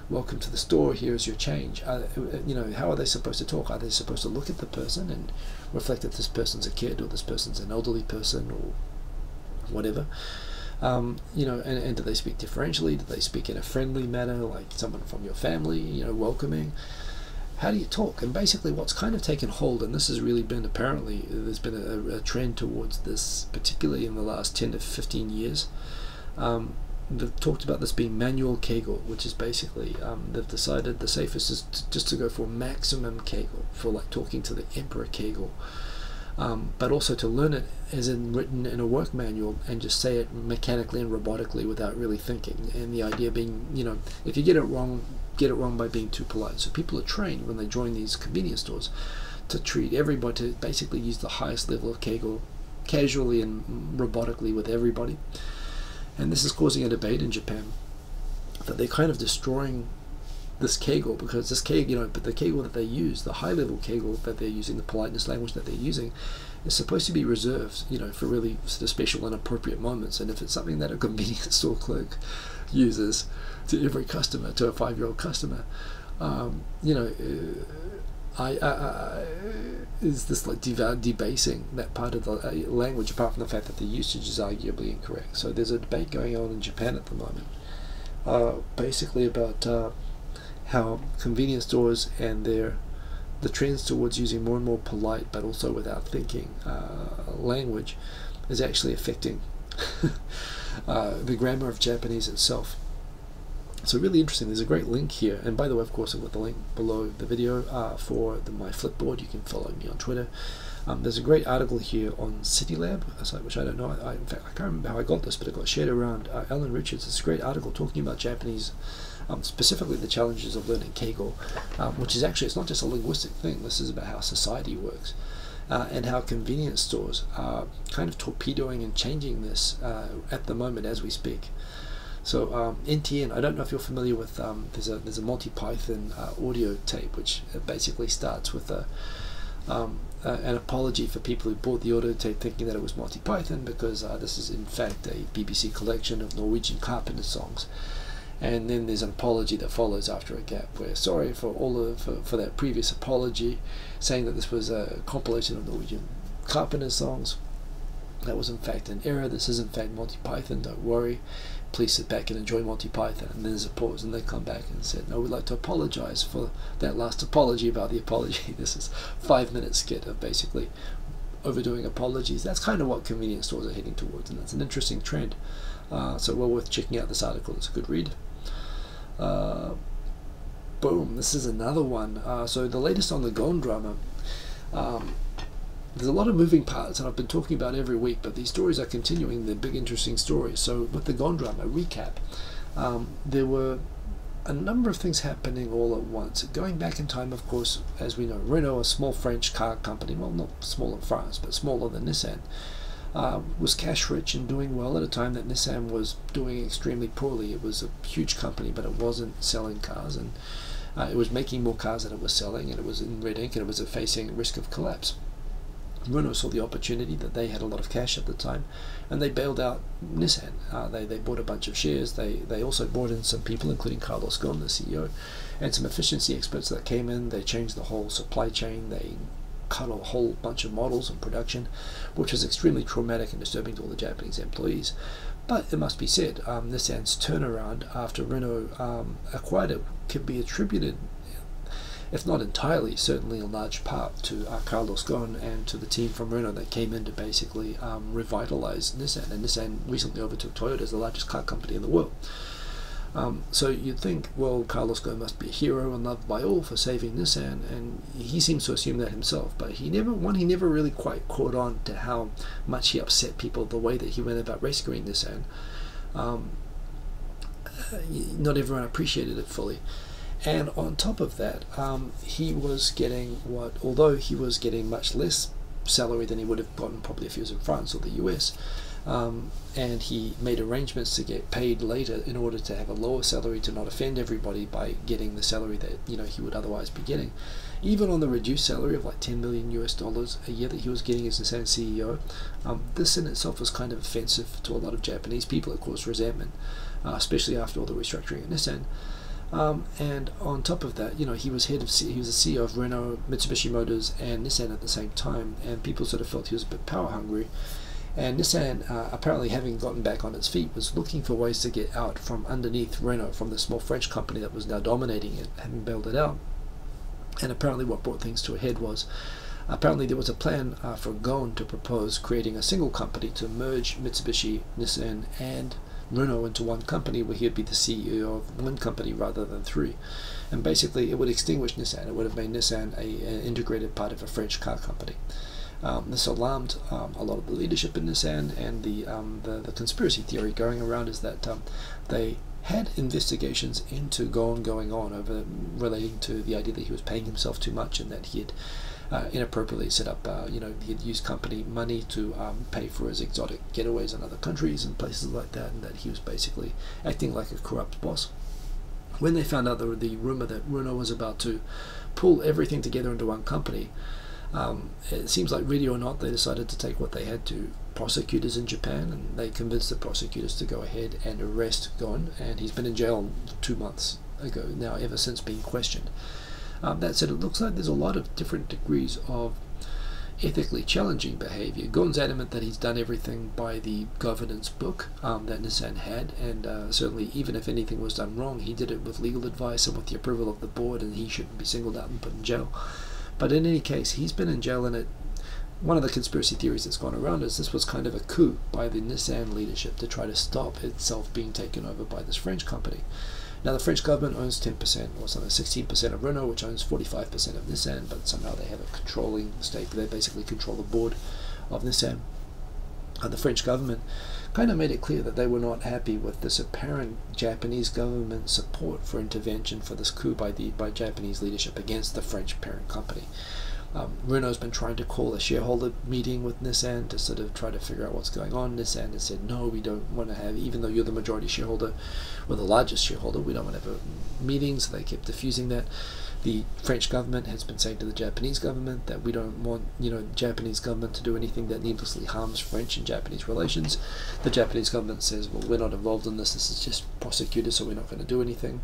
welcome to the store, here's your change? How are they supposed to talk? Are they supposed to look at the person and reflect that this person's a kid or this person's an elderly person or whatever? And do they speak differentially? Do they speak in a friendly manner, like someone from your family, welcoming? How do you talk? And basically what's kind of taken hold, and this has really been apparently, there's been a trend towards this, particularly in the last 10 to 15 years. They've talked about this being manual Keigo, which is basically, they've decided the safest is just to go for maximum Keigo, for like talking to the Emperor Keigo. But also to learn it as in written in a work manual and just say it mechanically and robotically without really thinking. And the idea being, if you get it wrong by being too polite. So people are trained when they join these convenience stores to treat everybody, to basically use the highest level of Keigo casually and robotically with everybody. And this is causing a debate in Japan that they're kind of destroying this Keigo, because this Keigo, but the Keigo that they use, the high level Keigo that they're using, the politeness language that they're using, is supposed to be reserved, for really sort of special and appropriate moments. And if it's something that a convenience store clerk uses to every customer, to a 5-year-old customer, is this like debasing that part of the language, apart from the fact that the usage is arguably incorrect. So there's a debate going on in Japan at the moment, basically about how convenience stores and the trends towards using more and more polite but also without thinking language is actually affecting the grammar of Japanese itself. So really interesting. There's a great link here, and by the way, of course, I've got the link below the video for my Flipboard. You can follow me on Twitter. There's a great article here on CityLab, which I don't know. In fact, I can't remember how I got this, but it got shared around. Alan Richards. It's a great article talking about Japanese, specifically the challenges of learning Keigo, which is actually, it's not just a linguistic thing. This is about how society works, and how convenience stores are kind of torpedoing and changing this at the moment as we speak. So NTN, I don't know if you're familiar with, there's a Monty Python audio tape, which basically starts with an apology for people who bought the audio tape thinking that it was Monty Python, because this is in fact a BBC collection of Norwegian carpenter songs. And then there's an apology that follows after a gap, where sorry for for that previous apology, saying that this was a compilation of Norwegian carpenter songs. That was in fact an error. This is in fact Monty Python, don't worry. Please sit back and enjoy Monty Python. And then there's a pause, and they come back and said, no, we'd like to apologize for that last apology about the apology. This is a 5-minute skit of basically overdoing apologies. That's kind of what convenience stores are heading towards, and that's an interesting trend. So well worth checking out this article. It's a good read. Boom, this is another one. So the latest on the Ghosn drama. There's a lot of moving parts, and I've been talking about every week, but these stories are continuing, the big interesting stories. So with the Ghosn drama, recap, there were a number of things happening all at once. Going back in time, of course, as we know, Renault, a small French car company, well, not small in France, but smaller than Nissan, was cash rich and doing well at a time that Nissan was doing extremely poorly. It was a huge company, but it wasn't selling cars, and it was making more cars than it was selling, and it was in red ink, and it was facing risk of collapse. Renault saw the opportunity that they had a lot of cash at the time, and they bailed out Nissan. They bought a bunch of shares. They also brought in some people, including Carlos Ghosn, the CEO, and some efficiency experts that came in. They changed the whole supply chain. They cut a whole bunch of models in production, which was extremely traumatic and disturbing to all the Japanese employees. But it must be said, Nissan's turnaround after Renault acquired it could be attributed, if not entirely, certainly in large part, to Carlos Ghosn and to the team from Renault that came in to basically revitalize Nissan. And Nissan recently overtook Toyota as the largest car company in the world. So you'd think, well, Carlos Ghosn must be a hero and loved by all for saving Nissan, and he seems to assume that himself. But he never really quite caught on to how much he upset people the way that he went about rescuing Nissan. Not everyone appreciated it fully. And on top of that, he was getting although he was getting much less salary than he would have gotten probably if he was in France or the US, and he made arrangements to get paid later in order to have a lower salary to not offend everybody by getting the salary that he would otherwise be getting. Even on the reduced salary of like $10 million a year that he was getting as Nissan CEO, this in itself was kind of offensive to a lot of Japanese people. It caused resentment, especially after all the restructuring at Nissan. And on top of that, he was the CEO of Renault, Mitsubishi Motors, and Nissan at the same time, and people sort of felt he was a bit power hungry. And Nissan, apparently having gotten back on its feet, was looking for ways to get out from underneath Renault, from the small French company that was now dominating it, having bailed it out. And apparently what brought things to a head was, apparently there was a plan for Ghosn to propose creating a single company to merge Mitsubishi, Nissan, and Renault into one company, where he would be the CEO of one company rather than three. And basically it would extinguish Nissan. It would have made Nissan an integrated part of a French car company. This alarmed a lot of the leadership in Nissan, and the conspiracy theory going around is that they had investigations into Ghosn going on over relating to the idea that he was paying himself too much, and that he had inappropriately set up, he had used company money to pay for his exotic getaways in other countries and places like that, and that he was basically acting like a corrupt boss. When they found out the rumor that Renault was about to pull everything together into one company, it seems like, really or not, they decided to take what they had to prosecutors in Japan, and they convinced the prosecutors to go ahead and arrest Ghosn, and he's been in jail 2 months ago now, ever since being questioned. That said, it looks like there's a lot of different degrees of ethically challenging behavior. Ghosn's adamant that he's done everything by the governance book that Nissan had, and certainly even if anything was done wrong, he did it with legal advice and with the approval of the board, and he shouldn't be singled out and put in jail. But in any case, he's been in jail, and one of the conspiracy theories that's gone around is this was kind of a coup by the Nissan leadership to try to stop itself being taken over by this French company. Now, the French government owns 10%, or something, 16% of Renault, which owns 45% of Nissan, but somehow they have a controlling stake. They basically control the board of Nissan. The French government kind of made it clear that they were not happy with this apparent Japanese government support for intervention for this coup by Japanese leadership against the French parent company. Renault's been trying to call a shareholder meeting with Nissan to sort of try to figure out what's going on. Nissan has said, no, we don't want to have, even though you're the majority shareholder, or the largest shareholder, we don't want to have meetings. They kept diffusing that. The French government has been saying to the Japanese government that we don't want, Japanese government to do anything that needlessly harms French and Japanese relations. The Japanese government says, well, we're not involved in this is just prosecutors, so we're not going to do anything.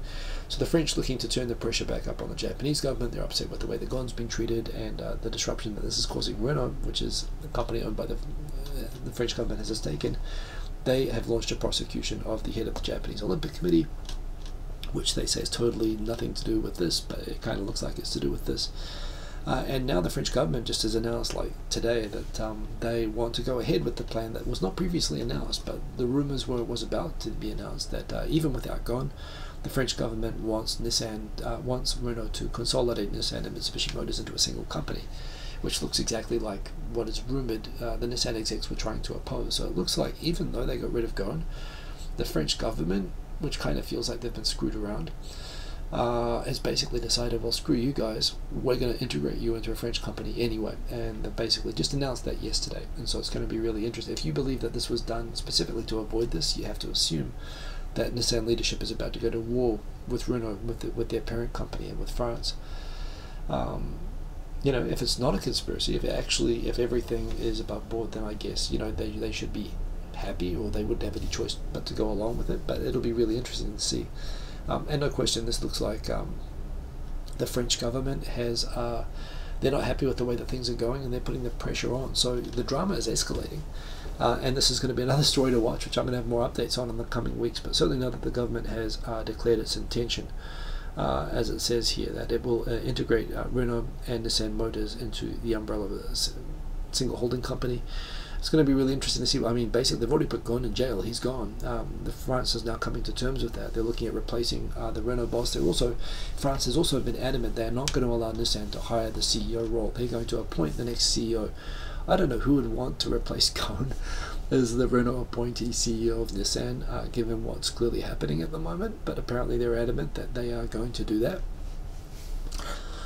So the French looking to turn the pressure back up on the Japanese government. They're upset with the way the Ghosn's being treated, and the disruption that this is causing Renault, which is a company owned by the French government has a stake in. They have launched a prosecution of the head of the Japanese Olympic Committee, which they say is totally nothing to do with this, but it kind of looks like it's to do with this. And now the French government just has announced, like today, that they want to go ahead with the plan that was not previously announced, but the rumors were it was about to be announced, that even without Ghosn, the French government wants Renault to consolidate Nissan and Mitsubishi Motors into a single company, which looks exactly like what is rumored the Nissan execs were trying to oppose. So it looks like even though they got rid of Ghosn, the French government, which kind of feels like they've been screwed around, has basically decided, well, screw you guys, we're going to integrate you into a French company anyway. And they basically just announced that yesterday. And so it's going to be really interesting. If you believe that this was done specifically to avoid this, you have to assume that Nissan leadership is about to go to war with Renault, with their parent company, and with France. If it's not a conspiracy, if everything is above board, then I guess, they should be happy, or they wouldn't have any choice but to go along with it. But it'll be really interesting to see. And no question, this looks like the French government has they're not happy with the way that things are going, and they're putting the pressure on. So the drama is escalating, and this is going to be another story to watch, which I'm going to have more updates on in the coming weeks. But certainly know that the government has declared its intention, as it says here, that it will integrate Renault and Nissan Motors into the umbrella of a single holding company. It's going to be really interesting to see. I mean, basically, they've already put Ghosn in jail. He's gone. France is now coming to terms with that. They're looking at replacing the Renault boss. France has also been adamant they're not going to allow Nissan to hire the CEO role. They're going to appoint the next CEO. I don't know who would want to replace Ghosn as the Renault appointee CEO of Nissan, given what's clearly happening at the moment, but apparently they're adamant that they are going to do that.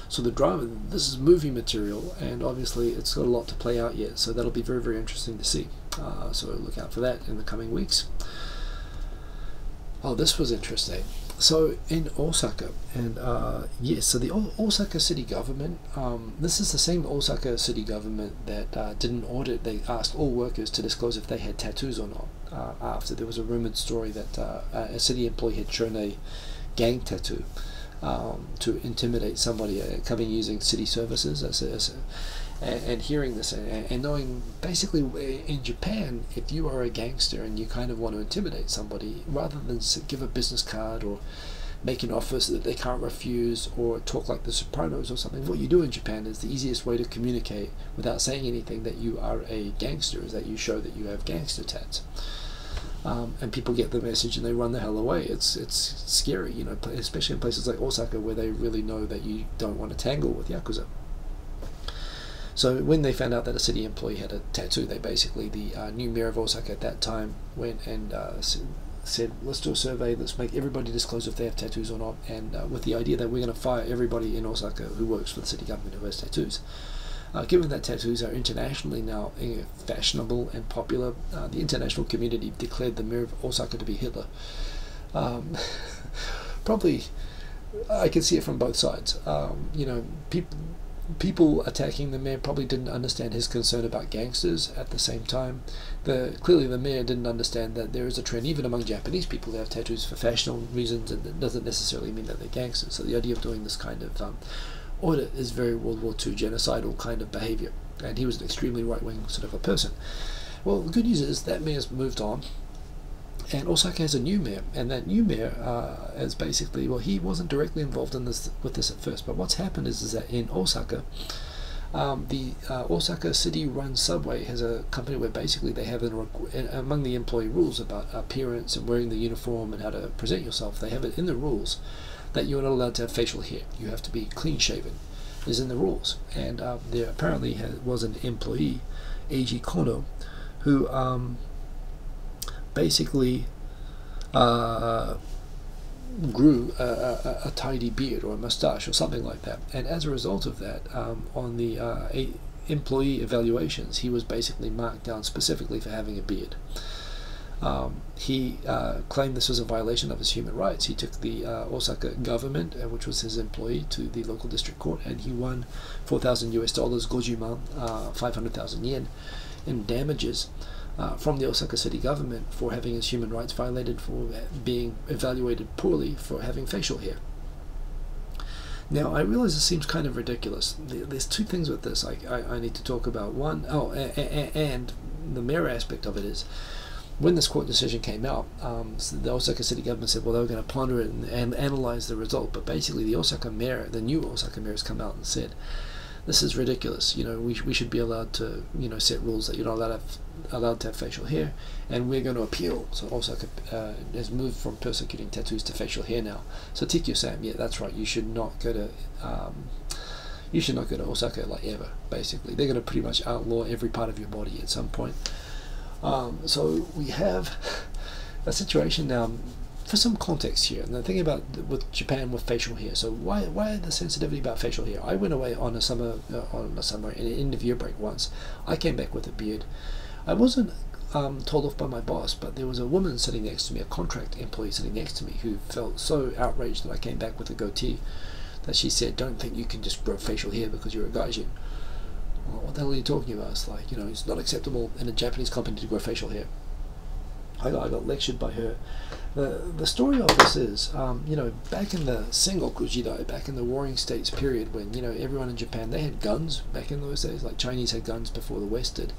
So the drama, this is movie material, and obviously it's got a lot to play out yet, so that'll be very, very interesting to see. So look out for that in the coming weeks. Oh, this was interesting. So in Osaka, and yes, so the Osaka city government, this is the same Osaka city government that did an audit. They asked all workers to disclose if they had tattoos or not, after there was a rumored story that a city employee had shown a gang tattoo to intimidate somebody coming using city services and hearing this and knowing basically in Japan, if you are a gangster and you kind of want to intimidate somebody, rather than give a business card or make an offer so that they can't refuse or talk like the Sopranos or something, what you do in Japan is the easiest way to communicate without saying anything that you are a gangster is that you show that you have gangster tats. And people get the message and they run the hell away. It's scary, you know, especially in places like Osaka where they really know that you don't want to tangle with Yakuza. So when they found out that a city employee had a tattoo, they basically, the new mayor of Osaka at that time went and said, let's do a survey, let's make everybody disclose if they have tattoos or not, and with the idea that we're going to fire everybody in Osaka who works for the city government who has tattoos. Given that tattoos are internationally now fashionable and popular, the international community declared the mayor of Osaka to be Hitler. Probably, I can see it from both sides. You know, people attacking the mayor probably didn't understand his concern about gangsters. At the same time, clearly the mayor didn't understand that there is a trend, even among Japanese people, who have tattoos for fashionable reasons, and it doesn't necessarily mean that they're gangsters. So the idea of doing this kind of audit is very World War II genocidal kind of behavior, and he was an extremely right-wing sort of a person. Well, the good news is that mayor's moved on, and Osaka has a new mayor, and that new mayor is basically, well, he wasn't directly involved in this with this at first, but what's happened is that in Osaka, the Osaka city-run subway has a company where basically they have among the employee rules about appearance and wearing the uniform and how to present yourself, they have it in the rules that you're not allowed to have facial hair. You have to be clean-shaven, is in the rules. And there apparently was an employee, Eiji Kono, who basically grew a tidy beard or a mustache or something like that. And as a result of that, on the employee evaluations, he was basically marked down specifically for having a beard. He claimed this was a violation of his human rights. He took the Osaka government, which was his employee, to the local district court, and he won $4,000 US, 50,000, 500,000 yen in damages from the Osaka city government for having his human rights violated, for being evaluated poorly, for having facial hair. Now, I realize this seems kind of ridiculous. There's two things with this I need to talk about. One, and the mayor aspect of it is, when this court decision came out, so the Osaka city government said, well, they were going to ponder it and analyze the result. But basically, the Osaka mayor, the new Osaka mayor, has come out and said, this is ridiculous. You know, we should be allowed to, you know, set rules that you're not allowed to have facial hair, and we're going to appeal. So Osaka has moved from persecuting tattoos to facial hair now. So Tikyo-san, yeah, that's right. You should not go to Osaka like ever. Basically, they're going to pretty much outlaw every part of your body at some point. So we have a situation now, for some context here, and the thing about with Japan with facial hair. So why the sensitivity about facial hair? I went away on a summer in an end of year break once. I came back with a beard. I wasn't told off by my boss, but there was a woman sitting next to me, a contract employee sitting next to me, who felt so outraged that I came back with a goatee that she said, "Don't think you can just grow facial hair because you're a gaijin." Well, what the hell are you talking about? It's like, you know, it's not acceptable in a Japanese company to grow facial hair. I got lectured by her. The story of this is, you know, back in the Sengoku Jidai, back in the Warring States period, when, you know, everyone in Japan, they had guns back in those days, like Chinese had guns before the West did,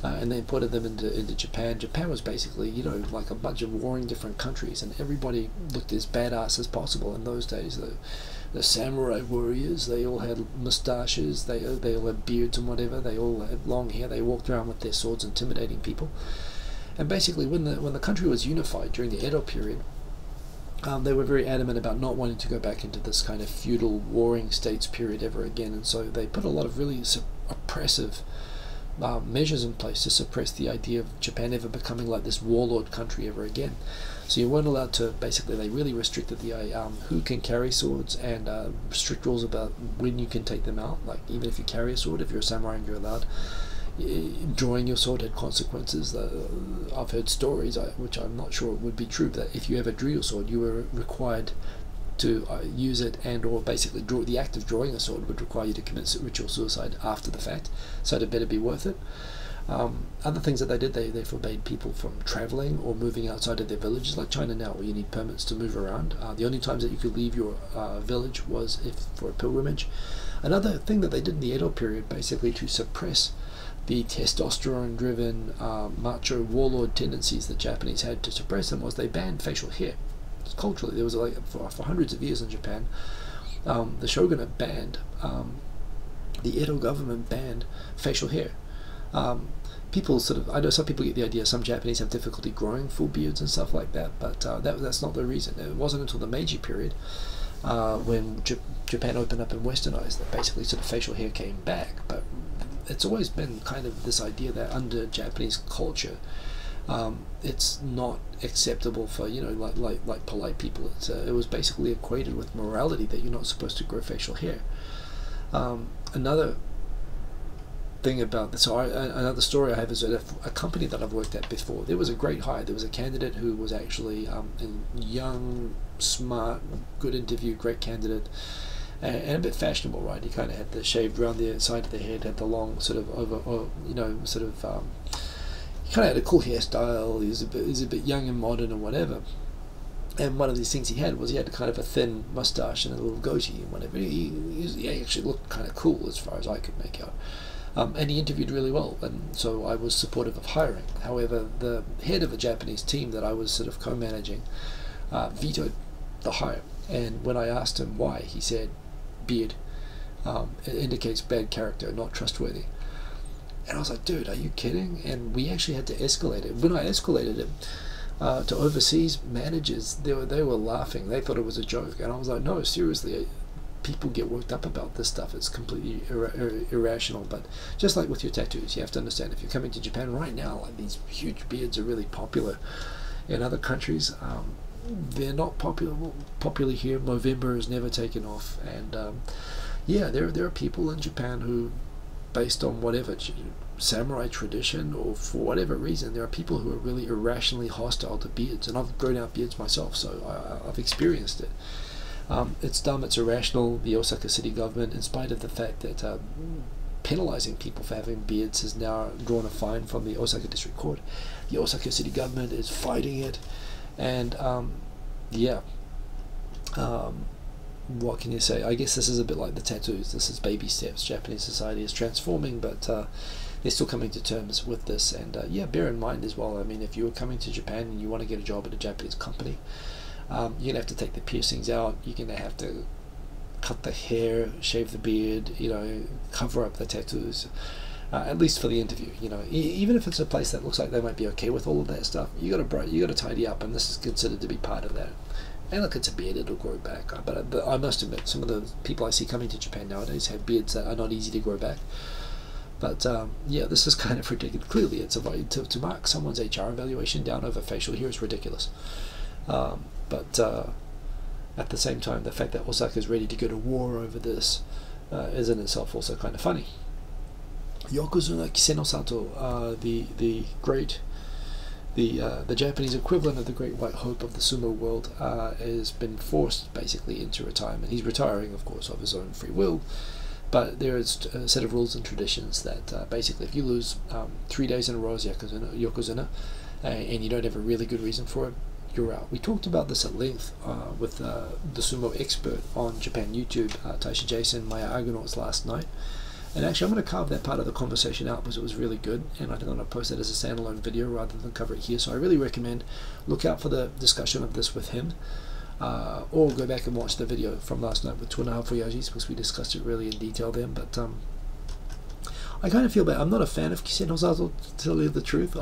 and they imported them into Japan. Japan was basically, you know, like a bunch of warring different countries, and everybody looked as badass as possible in those days. the samurai warriors, they all had moustaches, they all had beards and whatever, they all had long hair, they walked around with their swords intimidating people. And basically when the country was unified during the Edo period, they were very adamant about not wanting to go back into this kind of feudal warring states period ever again, and so they put a lot of really oppressive measures in place to suppress the idea of Japan ever becoming like this warlord country ever again. So you weren't allowed to, basically they really restricted the who can carry swords, and strict rules about when you can take them out. Like even if you carry a sword, if you're a samurai and you're allowed, drawing your sword had consequences. I've heard stories, which I'm not sure would be true, that if you ever drew your sword, you were required to use it, and or basically the act of drawing a sword would require you to commit ritual suicide after the fact, so it better be worth it. Other things that they did, they forbade people from traveling or moving outside of their villages, like China now, where you need permits to move around. The only times that you could leave your village was if for a pilgrimage. Another thing that they did in the Edo period, basically to suppress the testosterone-driven macho warlord tendencies that Japanese had, to suppress them, was they banned facial hair. Culturally, there was like for hundreds of years in Japan, the shogunate banned, the Edo government banned facial hair. People sort of, I know some people get the idea some Japanese have difficulty growing full beards and stuff like that, but that's not the reason. It wasn't until the Meiji period, when Japan opened up and westernized, that basically sort of facial hair came back. But it's always been kind of this idea that under Japanese culture, it's not acceptable for, like polite people. It was basically equated with morality that you're not supposed to grow facial hair. Another thing about this, another story I have is at a company that I've worked at before. There was a great hire. There was a candidate who was actually a young, smart, good interview, great candidate, and a bit fashionable, right? He kind of had the shaved around the side of the head, had the long sort of he kind of had a cool hairstyle. He was a bit young and modern and whatever. And one of these things he had was he had kind of a thin mustache and a little goatee and whatever. He actually looked kind of cool as far as I could make out. And he interviewed really well, and so I was supportive of hiring. However, the head of a Japanese team that I was sort of co-managing vetoed the hire. And when I asked him why, he said, beard. It indicates bad character, not trustworthy. And I was like, dude, are you kidding? And we actually had to escalate it. When I escalated it to overseas managers, they were laughing. They thought it was a joke. And I was like, no, seriously, people get worked up about this stuff. It's completely irrational. But just like with your tattoos, you have to understand, if you're coming to Japan right now, like these huge beards are really popular in other countries. They're not popular here. Movember has never taken off. And yeah, there are people in Japan who, based on whatever samurai tradition or for whatever reason, there are people who are really irrationally hostile to beards. And I've grown out beards myself, so I've experienced it. It's dumb, it's irrational. The Osaka city government, in spite of the fact that penalizing people for having beards, has now drawn a fine from the Osaka district court. The Osaka city government is fighting it, and what can you say? I guess this is a bit like the tattoos. This is baby steps. Japanese society is transforming, but they're still coming to terms with this. And yeah, bear in mind as well, I mean, if you're coming to Japan and you want to get a job at a Japanese company, you're going to have to take the piercings out. You're going to have to cut the hair, shave the beard, cover up the tattoos, at least for the interview. Even if it's a place that looks like they might be okay with all of that stuff, you got to tidy up, and this is considered to be part of that. And look, it's a beard, it'll grow back. But I must admit, some of the people I see coming to Japan nowadays have beards that are not easy to grow back. But yeah, this is kind of ridiculous. Clearly, it's to mark someone's HR evaluation down over facial hair is ridiculous. But at the same time, the fact that Osaka is ready to go to war over this is in itself also kind of funny. Yokozuna Kisenosato, the Japanese equivalent of the Great White Hope of the sumo world, has been forced basically into retirement. He's retiring, of course, of his own free will, but there is a set of rules and traditions that basically, if you lose 3 days in a row as Yokozuna, and you don't have a really good reason for it, you're out. We talked about this at length with the sumo expert on Japan YouTube, Taisha Jason, Maya Argonauts, last night. And actually, I'm going to carve that part of the conversation out because it was really good, and I think I'm going to post it as a standalone video rather than cover it here. So I really recommend look out for the discussion of this with him. or go back and watch the video from last night with 2.5 Voyages, because we discussed it really in detail then. But I kind of feel bad. I'm not a fan of Kisen Osato, to tell you the truth.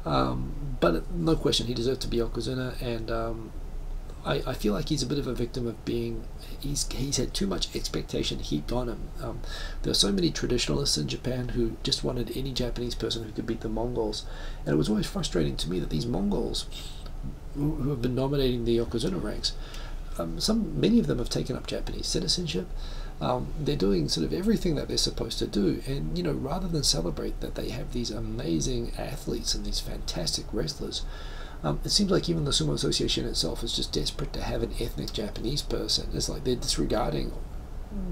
But no question, he deserved to be Yokozuna, and I feel like he's a bit of a victim of being, he's had too much expectation heaped on him. There are so many traditionalists in Japan who just wanted any Japanese person who could beat the Mongols, and it was always frustrating to me that these Mongols who have been dominating the Yokozuna ranks, many of them have taken up Japanese citizenship. They're doing sort of everything that they're supposed to do, and rather than celebrate that they have these amazing athletes and these fantastic wrestlers, it seems like even the Sumo Association itself is just desperate to have an ethnic Japanese person. It's like they're disregarding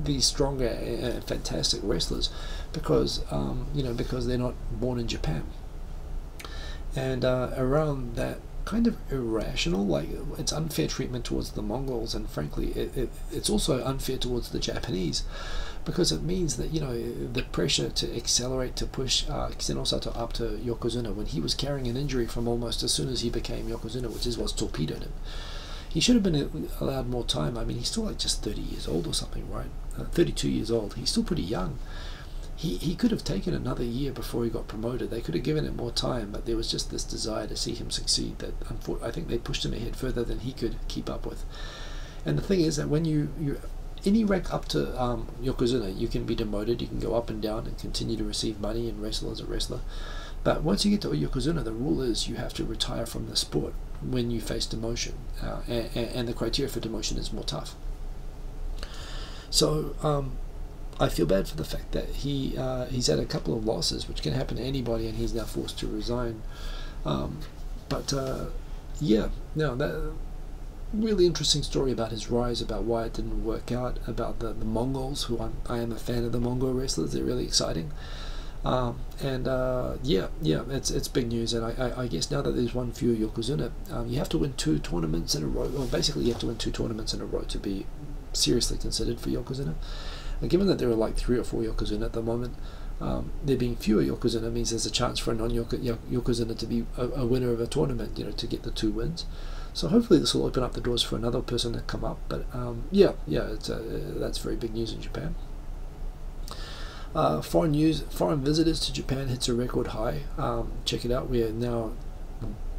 these stronger and fantastic wrestlers because because they're not born in Japan. And around that kind of irrational, like, it's unfair treatment towards the Mongols, and frankly it's also unfair towards the Japanese, because it means that the pressure to accelerate, to push Kisen Osato up to Yokozuna when he was carrying an injury from almost as soon as he became Yokozuna, which is what's torpedoed him. He should have been allowed more time. I mean, he's still like just 30 years old or something, right? 32 years old. He's still pretty young. He could have taken another year before he got promoted. They could have given him more time, but there was just this desire to see him succeed that I think they pushed him ahead further than he could keep up with. And the thing is that when you any rank up to Yokozuna, you can be demoted, you can go up and down and continue to receive money and wrestle as a wrestler. But once you get to Yokozuna, the rule is you have to retire from the sport when you face demotion, and the criteria for demotion is more tough. So I feel bad for the fact that he's had a couple of losses, which can happen to anybody, and he's now forced to resign. Yeah, no, that really interesting story about his rise, about why it didn't work out, about the Mongols, who I am a fan of the Mongol wrestlers. They're really exciting. Yeah, it's big news, and I guess now that there's one fewer Yokozuna, you have to win 2 tournaments in a row. Well, basically you have to win 2 tournaments in a row to be seriously considered for Yokozuna. And given that there are like 3 or 4 Yokozuna at the moment, there being fewer Yokozuna means there's a chance for a non-Yokozuna to be a winner of a tournament, to get the 2 wins. So hopefully this will open up the doors for another person to come up. But that's very big news in Japan. Foreign visitors to Japan hits a record high. Check it out. We are now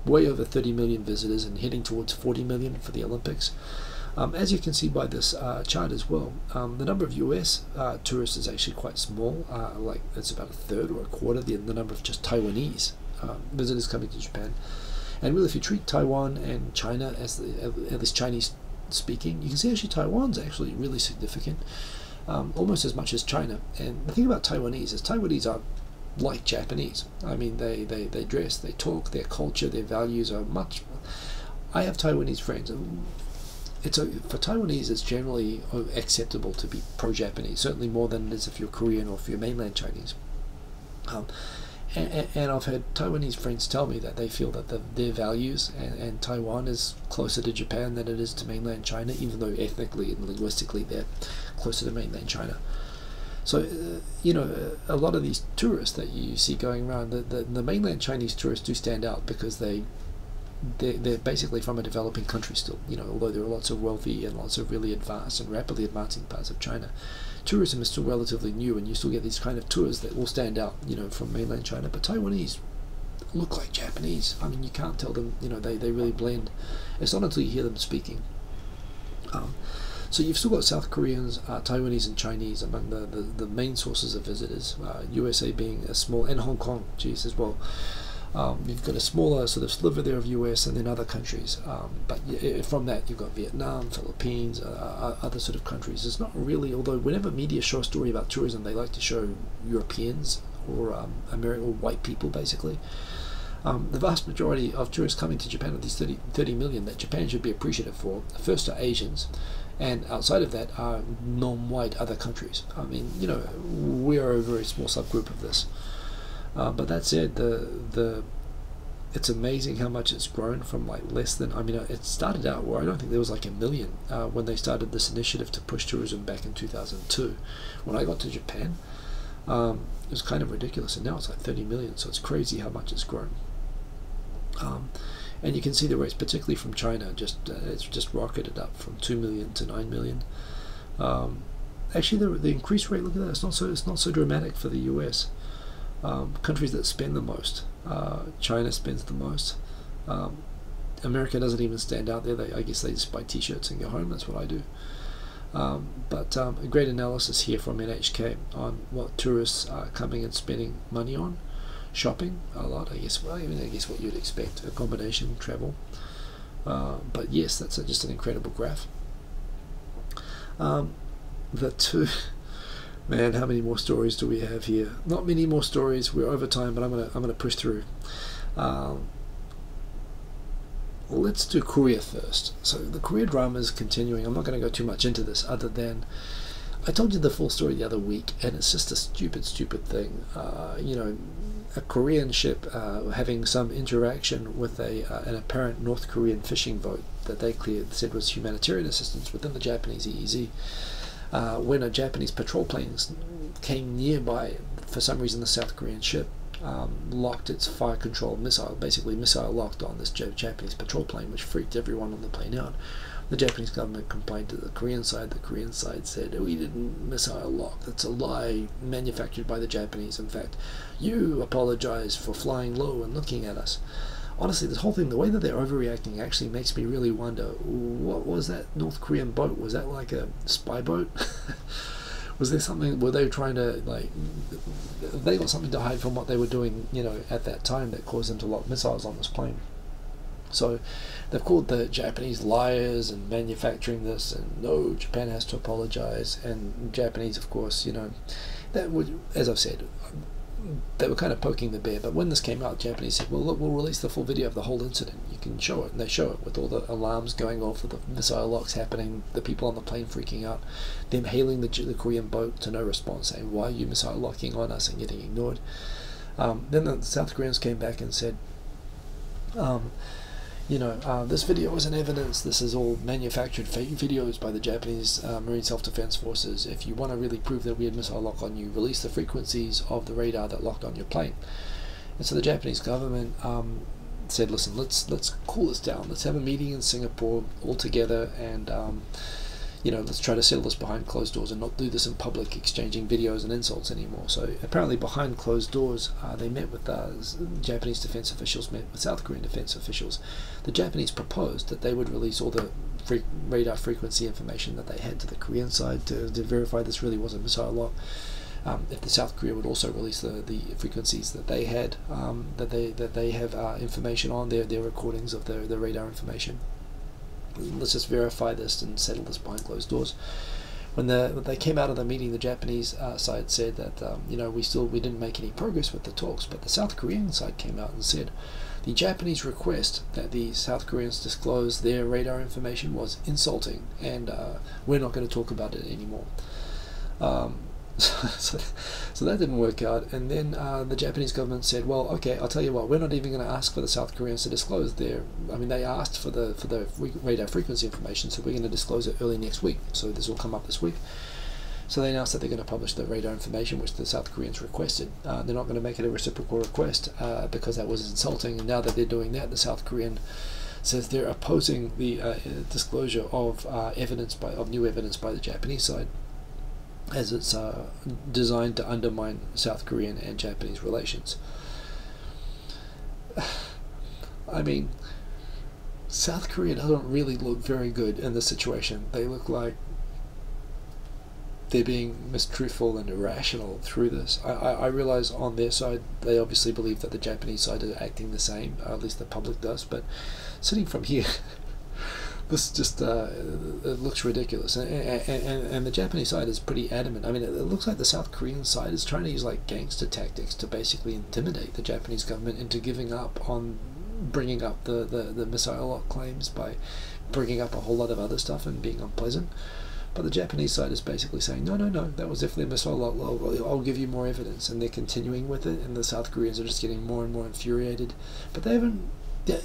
way over 30 million visitors and heading towards 40 million for the Olympics. As you can see by this chart as well, the number of US tourists is actually quite small. Like it's about a third or a quarter the number of just Taiwanese visitors coming to Japan. And really, if you treat Taiwan and China as at least Chinese speaking, you can see actually Taiwan's actually really significant, almost as much as China. And the thing about Taiwanese is Taiwanese are like Japanese. I mean, they dress, they talk, their culture, their values are much. I have Taiwanese friends. For Taiwanese, it's generally acceptable to be pro-Japanese, certainly more than it is if you're Korean or if you're mainland Chinese. And I've had Taiwanese friends tell me that they feel that their values and Taiwan is closer to Japan than it is to mainland China, even though ethnically and linguistically they're closer to mainland China. So, a lot of these tourists that you see going around, the mainland Chinese tourists do stand out because they're basically from a developing country still, although there are lots of wealthy and lots of really advanced and rapidly advancing parts of China. Tourism is still relatively new, and you still get these kind of tours that will stand out, from mainland China. But Taiwanese look like Japanese. I mean, you can't tell them, they really blend. It's not until you hear them speaking. So you've still got South Koreans, Taiwanese and Chinese among the main sources of visitors, USA being a small, and Hong Kong, as well. You've got a smaller sort of sliver there of US and then other countries, but from that you've got Vietnam, Philippines, other sort of countries. It's not really, although whenever media show a story about tourism, they like to show Europeans or American or white people basically. The vast majority of tourists coming to Japan, of these 30 million that Japan should be appreciative for, first are Asians, and outside of that are non-white other countries. I mean, we are a very small subgroup of this. But that said, it's amazing how much it's grown from like less than, it started out where I don't think there was like 1 million when they started this initiative to push tourism back in 2002. When I got to Japan, it was kind of ridiculous, and now it's like 30 million, so it's crazy how much it's grown. And you can see the rates, particularly from China, it's just rocketed up from 2 million to 9 million. Actually, the increased rate, look at that, it's not so dramatic for the US. Countries that spend the most, China spends the most. America doesn't even stand out there. I guess they just buy t-shirts and go home. That's what I do. But a great analysis here from NHK on what tourists are coming and spending money on. Shopping a lot, I guess. Well, I guess what you'd expect, accommodation, travel. But yes, that's just an incredible graph. The two, man, how many more stories do we have here? Not many more stories. We're over time, but I'm gonna push through. Let's do Korea first. So the Korea drama is continuing. I'm not going to go too much into this, other than I told you the full story the other week, and it's just a stupid thing. A Korean ship having some interaction with an apparent North Korean fishing boat that they said was humanitarian assistance within the Japanese EEZ. When a Japanese patrol plane came nearby, for some reason the South Korean ship locked its fire control missile, basically missile locked on this Japanese patrol plane, which freaked everyone on the plane out. The Japanese government complained to the Korean side. The Korean side said, we didn't missile lock. That's a lie manufactured by the Japanese. In fact, you apologize for flying low and looking at us. Honestly, this whole thing, the way that they're overreacting actually makes me really wonder, what was that North Korean boat? Was that like a spy boat? Was there something, were they trying to, they got something to hide from what they were doing, at that time that caused them to lock missiles on this plane? So they've called the Japanese liars and manufacturing this, and no, Japan has to apologize. And Japanese, of course, that would, as I've said, they were kind of poking the bear. But when this came out, Japanese said, well, look, we'll release the full video of the whole incident. You can show it. And they show it with all the alarms going off, the missile locks happening, the people on the plane freaking out, them hailing the Korean boat to no response, saying, why are you missile locking on us, and getting ignored. Then the South Koreans came back and said, this video isn't evidence. This is all manufactured fake videos by the Japanese Marine Self-Defense Forces. If you want to really prove that we had missile lock on you, release the frequencies of the radar that locked on your plane. And so the Japanese government said, listen, let's cool this down. Let's have a meeting in Singapore all together, and let's try to settle this behind closed doors and not do this in public, exchanging videos and insults anymore. So apparently behind closed doors, they met with Japanese defense officials, met with South Korean defense officials. The Japanese proposed that they would release all the radar frequency information that they had to the Korean side to verify this really was a missile lock. If the South Korea would also release the frequencies that they had, that they have information on, their recordings of the radar information. Let's just verify this and settle this behind closed doors. When they came out of the meeting, the Japanese side said that we didn't make any progress with the talks, but the South Korean side came out and said the Japanese request that the South Koreans disclose their radar information was insulting, and we're not going to talk about it anymore. So that didn't work out, and then the Japanese government said, well, okay, I'll tell you what, we're not even going to ask for the South Koreans to disclose they asked for the radar frequency information, so we're going to disclose it early next week. So this will come up this week. So they announced that they're going to publish the radar information, which the South Koreans requested. They're not going to make it a reciprocal request because that was insulting, and now that they're doing that, the South Korean says they're opposing the disclosure of new evidence by the Japanese side, as it's designed to undermine South Korean and Japanese relations. I mean, South Korea doesn't really look very good in this situation. They look like they're being mistruthful and irrational through this. I realize on their side, they obviously believe that the Japanese side is acting the same, at least the public does, but sitting from here, this just it looks ridiculous, and the Japanese side is pretty adamant. I mean, it looks like the South Korean side is trying to use gangster tactics to basically intimidate the Japanese government into giving up on bringing up the missile lock claims by bringing up a whole lot of other stuff and being unpleasant. But the Japanese side is basically saying, no, that was definitely a missile lock. I'll give you more evidence, and they're continuing with it, and the South Koreans are just getting more and more infuriated. But they haven't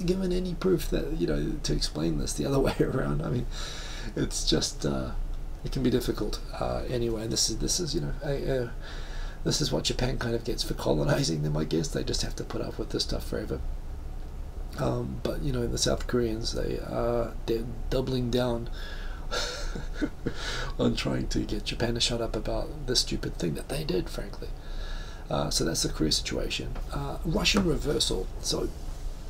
given any proof that to explain this the other way around. I mean, it's just it can be difficult anyway. This is this is what Japan kind of gets for colonizing them, I guess. They just have to put up with this stuff forever. But you know, the South Koreans, they're doubling down on trying to get Japan to shut up about the stupid thing that they did, frankly. So that's the Korea situation. Russian reversal. So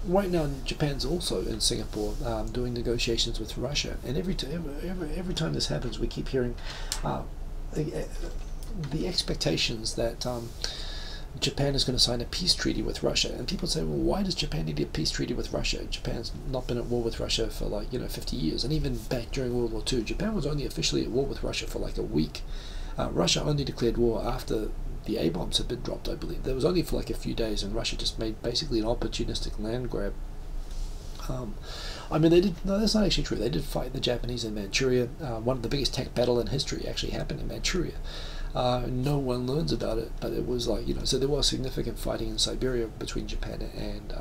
right now, Japan's also in Singapore doing negotiations with Russia, and every time this happens, we keep hearing the expectations that Japan is going to sign a peace treaty with Russia, and people say, well, why does Japan need a peace treaty with Russia? Japan's not been at war with Russia for 50 years, and even back during World War II, Japan was only officially at war with Russia for like a week. Russia only declared war after the A-bombs had been dropped, I believe. There was only for like a few days, and Russia just made basically an opportunistic land grab. I mean, they did. No, that's not actually true. They did fight the Japanese in Manchuria. One of the biggest tech battle in history actually happened in Manchuria. No one learns about it, but it was like, so there was significant fighting in Siberia between Japan and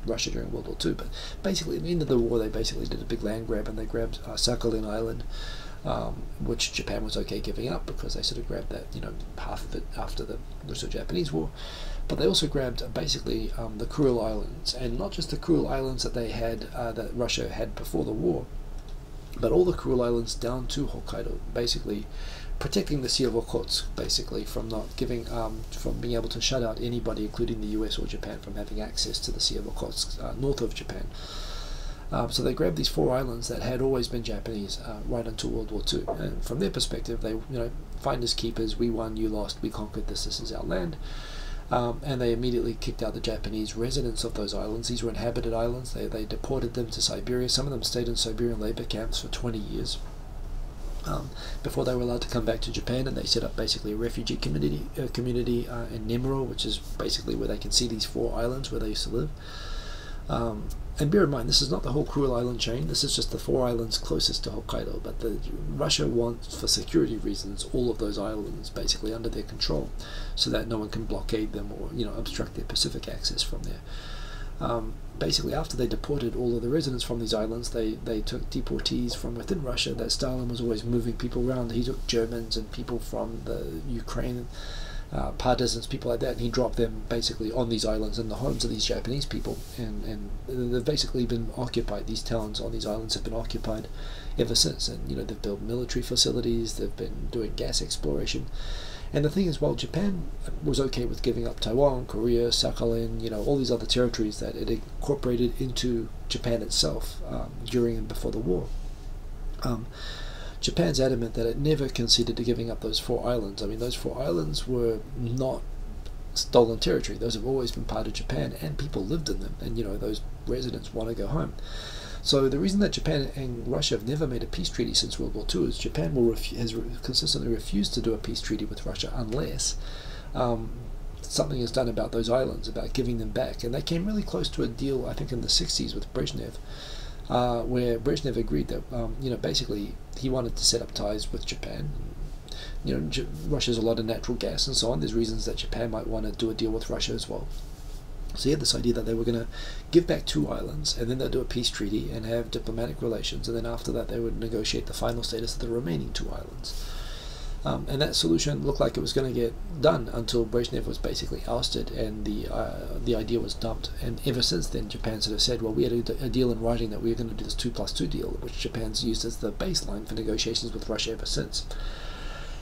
Russia during World War II. But basically, at the end of the war, they basically did a big land grab, and they grabbed Sakhalin Island, which Japan was okay giving up because they sort of grabbed that, half of it after the Russo-Japanese War. But they also grabbed basically the Kuril Islands, and not just the Kuril Islands that they had, that Russia had before the war, but all the Kuril Islands down to Hokkaido, basically protecting the Sea of Okhotsk, basically from not giving, from being able to shut out anybody, including the US or Japan, from having access to the Sea of Okhotsk north of Japan. So they grabbed these 4 islands that had always been Japanese right until World War II, and from their perspective, they, finders keepers, we won, you lost, we conquered this is our land. And they immediately kicked out the Japanese residents of those islands. These were inhabited islands. They deported them to Siberia. Some of them stayed in Siberian labor camps for 20 years before they were allowed to come back to Japan, and they set up basically a refugee community in Nemuro, which is basically where they can see these 4 islands where they used to live. And bear in mind, this is not the whole Kuril Island chain. This is just the 4 islands closest to Hokkaido. But Russia wants, for security reasons, all of those islands basically under their control, so that no one can blockade them or obstruct their Pacific access from there. Basically, after they deported all of the residents from these islands, they took deportees from within Russia. That Stalin was always moving people around. He took Germans and people from the Ukraine, partisans, people like that, and he dropped them basically on these islands in the homes of these Japanese people, and they've basically been occupied. These towns on these islands have been occupied ever since, and they've built military facilities, they've been doing gas exploration. And the thing is, while Japan was okay with giving up Taiwan, Korea, Sakhalin, all these other territories that it incorporated into Japan itself during and before the war, Japan's adamant that it never conceded to giving up those 4 islands. I mean, those 4 islands were not stolen territory. Those have always been part of Japan, and people lived in them, and those residents want to go home. So the reason that Japan and Russia have never made a peace treaty since World War II is Japan has consistently refused to do a peace treaty with Russia unless something is done about those islands, about giving them back. And they came really close to a deal, I think, in the 60s with Brezhnev, where Brezhnev agreed that basically he wanted to set up ties with Japan. Russia has a lot of natural gas and so on. There's reasons that Japan might want to do a deal with Russia as well. So he had this idea that they were going to give back 2 islands, and then they'd do a peace treaty and have diplomatic relations, and then after that they would negotiate the final status of the remaining 2 islands. And that solution looked like it was going to get done until Brezhnev was basically ousted, and the idea was dumped. And ever since then, Japan sort of said, well, we had a deal in writing that we were going to do this 2+2 deal, which Japan's used as the baseline for negotiations with Russia ever since.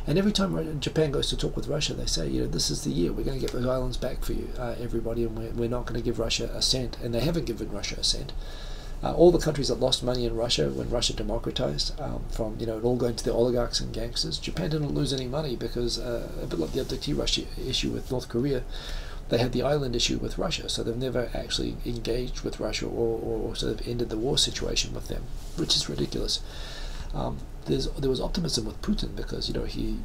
And every time Japan goes to talk with Russia, they say, this is the year, we're going to get those islands back for you, everybody, and we're not going to give Russia a cent. And they haven't given Russia a cent. All the countries that lost money in Russia when Russia democratized, from it all going to the oligarchs and gangsters, Japan didn't lose any money because a bit like the abductee Russia issue with North Korea, they had the island issue with Russia, so they've never actually engaged with Russia or sort of ended the war situation with them, which is ridiculous. There was optimism with Putin because he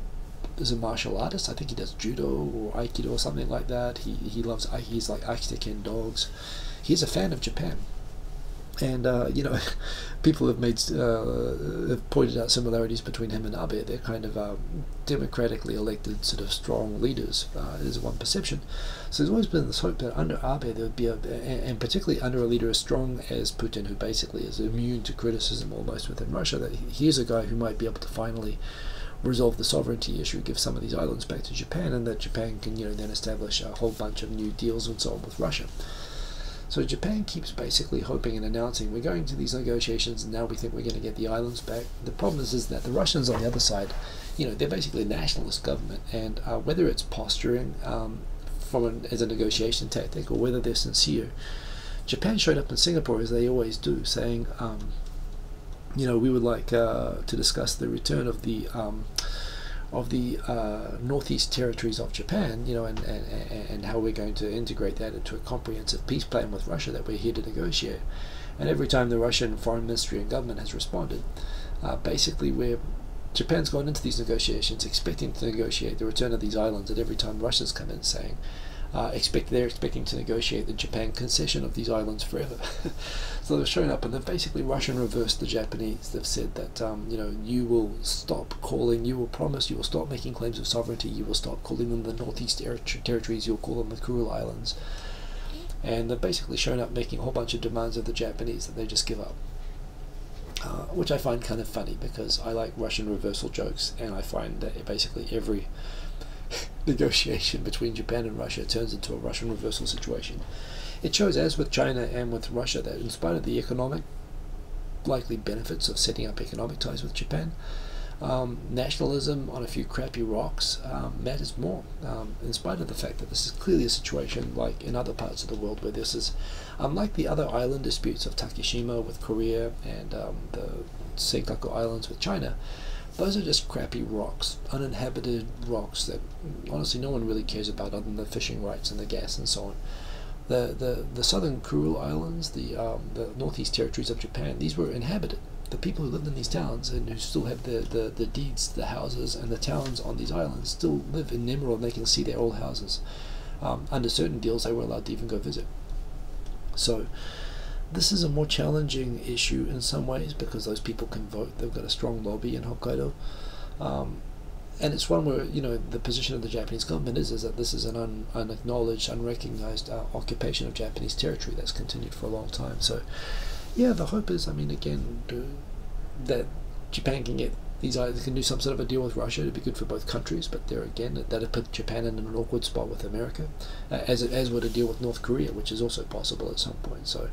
is a martial artist. I think he does judo or aikido or something like that. He's like Akita dogs. He's a fan of Japan. And people have have pointed out similarities between him and Abe. They're kind of democratically elected, sort of strong leaders, is one perception. So there's always been this hope that under Abe there would be and particularly under a leader as strong as Putin, who basically is immune to criticism almost within Russia, that here's a guy who might be able to finally resolve the sovereignty issue, give some of these islands back to Japan, and that Japan can then establish a whole bunch of new deals and so on with Russia. So Japan keeps basically hoping and announcing, we're going to these negotiations and now we think we're going to get the islands back. The problem is that the Russians on the other side, they're basically a nationalist government, and whether it's posturing as a negotiation tactic or whether they're sincere, Japan showed up in Singapore as they always do, saying, we would like to discuss the return of the northeast territories of Japan, and how we're going to integrate that into a comprehensive peace plan with Russia that we're here to negotiate. And every time the Russian foreign ministry and government has responded, basically Japan's gone into these negotiations expecting to negotiate the return of these islands, and every time Russians come in saying they're expecting to negotiate the Japan concession of these islands forever. So they've shown up, and they've basically Russian reversed the Japanese. They've said that you will stop calling, you will promise, you will stop making claims of sovereignty, you will stop calling them the northeast territories, you'll call them the Kuril Islands. And they've basically shown up making a whole bunch of demands of the Japanese that they just give up. Which I find kind of funny, because I like Russian reversal jokes, and I find that basically every negotiation between Japan and Russia turns into a Russian reversal situation. It shows, as with China and with Russia, that in spite of the economic likely benefits of setting up economic ties with Japan, nationalism on a few crappy rocks matters more, in spite of the fact that this is clearly a situation like in other parts of the world where this is, unlike the other island disputes of Takeshima with Korea and the Senkaku Islands with China, those are just crappy rocks, uninhabited rocks that honestly no one really cares about other than the fishing rights and the gas and so on. The southern Kuril Islands, the northeast territories of Japan, these were inhabited. The people who lived in these towns and who still have the deeds, the houses and the towns on these islands still live in Nemuro, and they can see their old houses. Under certain deals they were allowed to even go visit. So this is a more challenging issue in some ways because those people can vote. They've got a strong lobby in Hokkaido. And it's one where, the position of the Japanese government is that this is an unacknowledged, unrecognized occupation of Japanese territory that's continued for a long time. So, yeah, the hope is, that Japan can get these islands, can do some sort of a deal with Russia to be good for both countries, but there again, that would put Japan in an awkward spot with America, as would a deal with North Korea, which is also possible at some point. So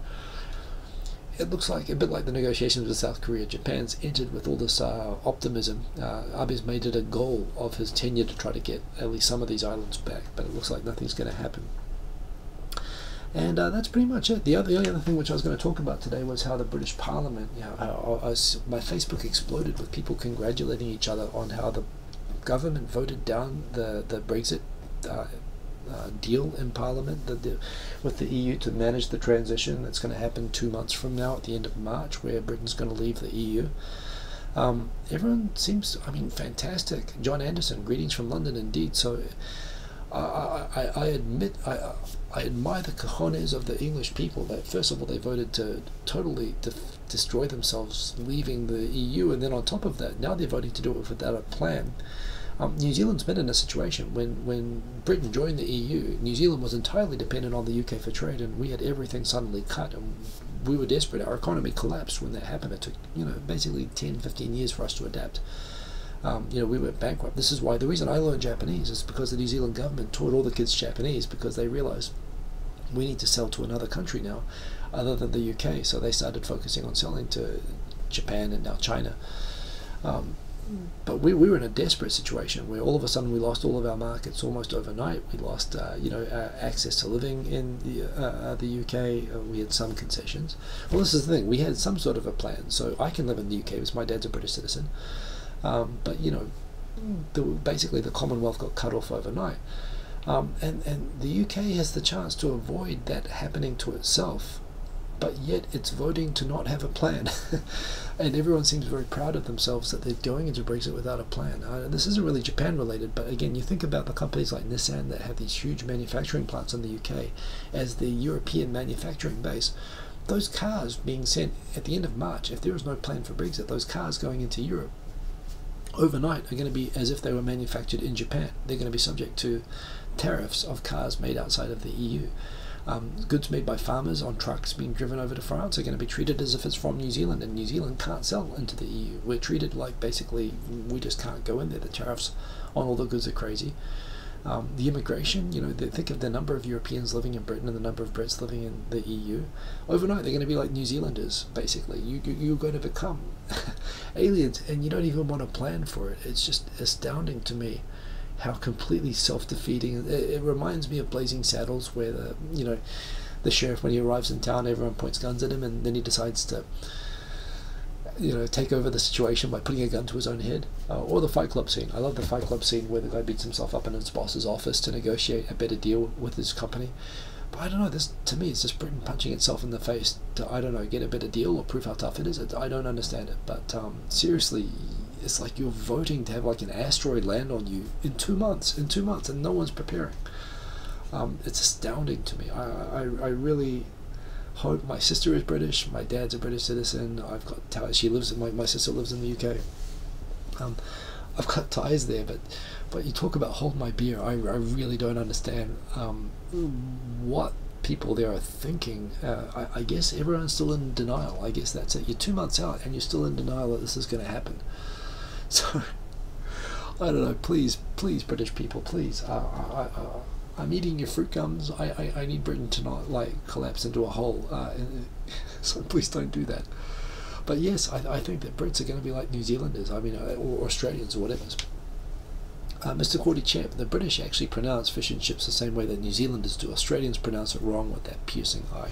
it looks like a bit like the negotiations with South Korea. Japan's entered with all this optimism. Abe's made it a goal of his tenure to try to get at least some of these islands back, but it looks like nothing's going to happen. And that's pretty much it. The only other thing which I was going to talk about today was how the British Parliament, my Facebook exploded with people congratulating each other on how the government voted down the Brexit deal in Parliament with the EU to manage the transition that's going to happen 2 months from now at the end of March, where Britain's going to leave the EU. Everyone seems, fantastic. John Anderson, greetings from London indeed. So I admit I admire the cojones of the English people that first of all they voted to totally destroy themselves leaving the EU, and then on top of that now they're voting to do it without a plan. New Zealand's been in a situation when Britain joined the EU, New Zealand was entirely dependent on the UK for trade, and we had everything suddenly cut, and we were desperate. Our economy collapsed when that happened. It took basically 10-15 years for us to adapt. We went bankrupt. This is why the reason I learned Japanese is because the New Zealand government taught all the kids Japanese, because they realized we need to sell to another country now other than the UK, so they started focusing on selling to Japan and now China. But we were in a desperate situation where all of a sudden we lost all of our markets almost overnight. We lost access to living in the UK. We had some concessions. Well, this is the thing, we had some sort of a plan. So I can live in the UK because my dad's a British citizen. But basically the Commonwealth got cut off overnight, and the UK has the chance to avoid that happening to itself, but yet it's voting to not have a plan. And everyone seems very proud of themselves that they're going into Brexit without a plan. This isn't really Japan related, but again, you think about the companies like Nissan that have these huge manufacturing plants in the UK as the European manufacturing base. Those cars being sent at the end of March, if there is no plan for Brexit, those cars going into Europe overnight are going to be as if they were manufactured in Japan. They're going to be subject to tariffs of cars made outside of the EU. Goods made by farmers on trucks being driven over to France are going to be treated as if it's from New Zealand, and New Zealand can't sell into the EU. We're treated like basically we just can't go in there. The tariffs on all the goods are crazy. The immigration, think of the number of Europeans living in Britain and the number of Brits living in the EU. Overnight, they're going to be like New Zealanders, basically. You're going to become aliens, and you don't even want to plan for it. It's just astounding to me how completely self-defeating. It reminds me of Blazing Saddles, where the sheriff, when he arrives in town, everyone points guns at him, and then he decides to take over the situation by putting a gun to his own head. Or the Fight Club scene. I love the Fight Club scene where the guy beats himself up in his boss's office to negotiate a better deal with his company. But I don't know, this to me is just Britain punching itself in the face to, I don't know, get a better deal or prove how tough it is. I don't understand it. But seriously, it's like you're voting to have like an asteroid land on you in 2 months, and no one's preparing. It's astounding to me. I really hope. My sister is British. My dad's a British citizen. I've got ties. My sister lives in the UK. I've got ties there, but you talk about hold my beer. I really don't understand what people there are thinking. I guess everyone's still in denial. I guess that's it. You're 2 months out and you're still in denial that this is going to happen. So I don't know. Please, British people, please. I'm eating your fruit gums. I need Britain to not collapse into a hole. So please don't do that. But yes, I think that Brits are going to be like New Zealanders. Or Australians or whatever. Mr. Cordy Champ, the British actually pronounce fish and chips the same way that New Zealanders do. Australians pronounce it wrong with that piercing I.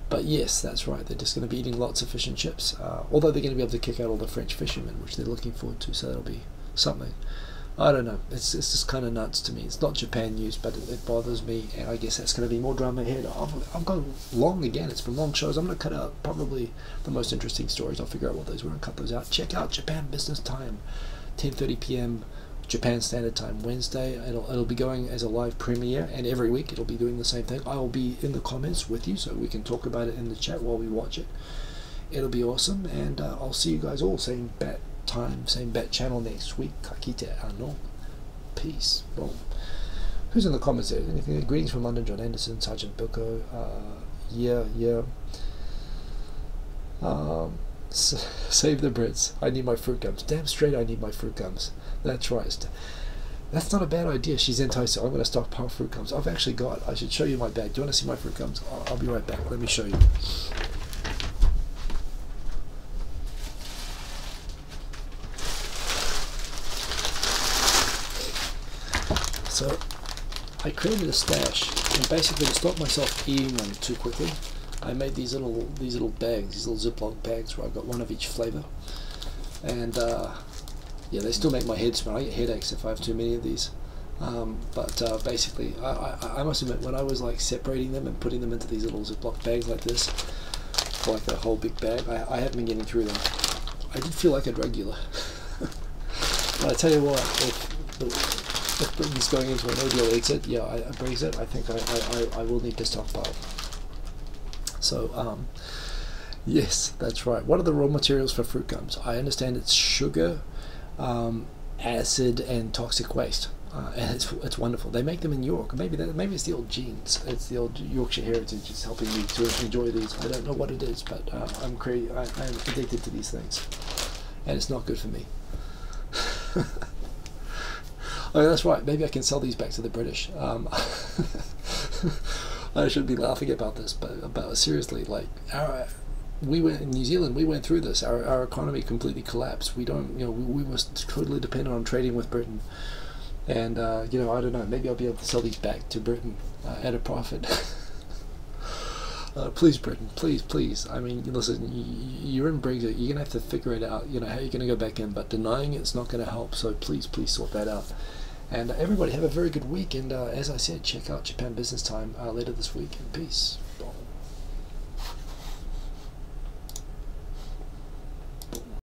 But yes, that's right. They're just going to be eating lots of fish and chips. Although they're going to be able to kick out all the French fishermen, which they're looking forward to. So that'll be something. I don't know. It's just kind of nuts to me. It's not Japan news, but it bothers me, and I guess that's going to be more drama ahead. I've gone long again. It's been long shows. I'm going to cut out probably the most interesting stories. I'll figure out what those were and cut those out. Check out Japan Business Time, 10:30 p.m. Japan Standard Time, Wednesday. It'll be going as a live premiere, and every week it'll be doing the same thing. I will be in the comments with you, so we can talk about it in the chat while we watch it. It'll be awesome, and I'll see you guys all same bat time, same bat channel next week. Kakite ano. Peace. Boom. Who's in the comments there? Anything? Greetings from London, John Anderson, Sergeant Bilko. Yeah. Save the Brits. I need my fruit gums. Damn straight I need my fruit gums. That's right. That's not a bad idea. She's enticed. I'm going to stockpile fruit gums. I've actually got. I should show you my bag. Do you want to see my fruit gums? I'll be right back. Let me show you. So I created a stash, and basically to stop myself eating them too quickly, I made these little bags, these little Ziploc bags where I've got one of each flavor. And yeah, they still make my head spin. I get headaches if I have too many of these. But basically, I must admit, when I was like separating them and putting them into these little Ziploc bags like this, like a whole big bag, I haven't been getting through them. I did feel like a drug dealer. But I tell you what, if Britain's going into a no-deal exit, a Brexit, I think I will need to stockpile. So, yes, that's right. What are the raw materials for fruit gums? I understand it's sugar, acid, and toxic waste. And it's wonderful. They make them in York. Maybe it's the old genes. It's the old Yorkshire heritage. It's helping me to enjoy these. I don't know what it is, but I'm addicted to these things, and it's not good for me. Oh, that's right. Maybe I can sell these back to the British. I should be laughing about this, but seriously, like we went in New Zealand. We went through this. Our economy completely collapsed. We were totally dependent on trading with Britain, and I don't know. Maybe I'll be able to sell these back to Britain at a profit. Please, Britain, please. I mean, listen, you're in Brexit. You're gonna have to figure it out. How you're gonna go back in, but denying it's not gonna help. So please sort that out. And everybody have a very good week. And as I said, check out Japan Business Time later this week. And peace.